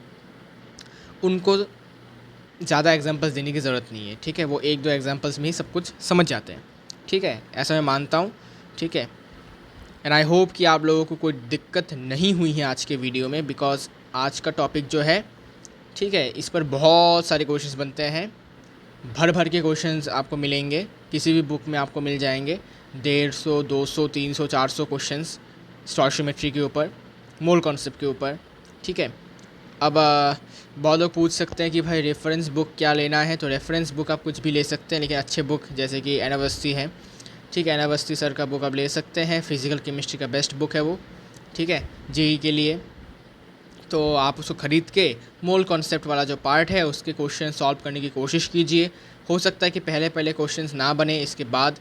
उनको ज़्यादा एग्जांपल्स देने की ज़रूरत नहीं है, ठीक है, वो 1-2 एग्जांपल्स में ही सब कुछ समझ जाते हैं, ठीक है, ऐसा मैं मानता हूँ, ठीक है। एंड आई होप कि आप लोगों को कोई दिक्कत नहीं हुई है आज के वीडियो में, बिकॉज आज का टॉपिक जो है, ठीक है, इस पर बहुत सारे क्वेश्चंस बनते हैं, भर भर के क्वेश्चंस आपको मिलेंगे, किसी भी बुक में आपको मिल जाएंगे 150, 200, 300, 400 क्वेश्चंस स्टोइचियोमेट्री के ऊपर, मोल कॉन्सेप्ट के ऊपर, ठीक है। अब बहुत लोग पूछ सकते हैं कि भाई रेफरेंस बुक क्या लेना है, तो रेफरेंस बुक आप कुछ भी ले सकते हैं, लेकिन अच्छे बुक जैसे कि एन अवस्थी है, ठीक है, एन अवस्थी सर का बुक आप ले सकते हैं, फिज़िकल केमिस्ट्री का बेस्ट बुक है वो, ठीक है, जेई के लिए। तो आप उसको ख़रीद के मोल कॉन्सेप्ट वाला जो पार्ट है उसके क्वेश्चन सॉल्व करने की कोशिश कीजिए। हो सकता है कि पहले क्वेश्चंस ना बने, इसके बाद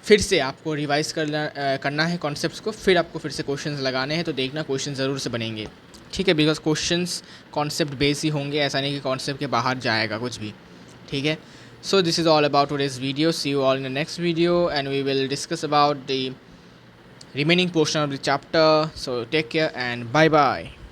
फिर से आपको रिवाइज करना है कॉन्सेप्ट्स को, फिर आपको फिर से क्वेश्चंस लगाने हैं, तो देखना क्वेश्चन ज़रूर से बनेंगे, ठीक है, बिकॉज क्वेश्चंस कॉन्सेप्ट बेस ही होंगे, ऐसा नहीं कि कॉन्सेप्ट के बाहर जाएगा कुछ भी, ठीक है। So this is all about today's video, see you all in the next video and we will discuss about the remaining portion of the chapter. So take care and bye bye.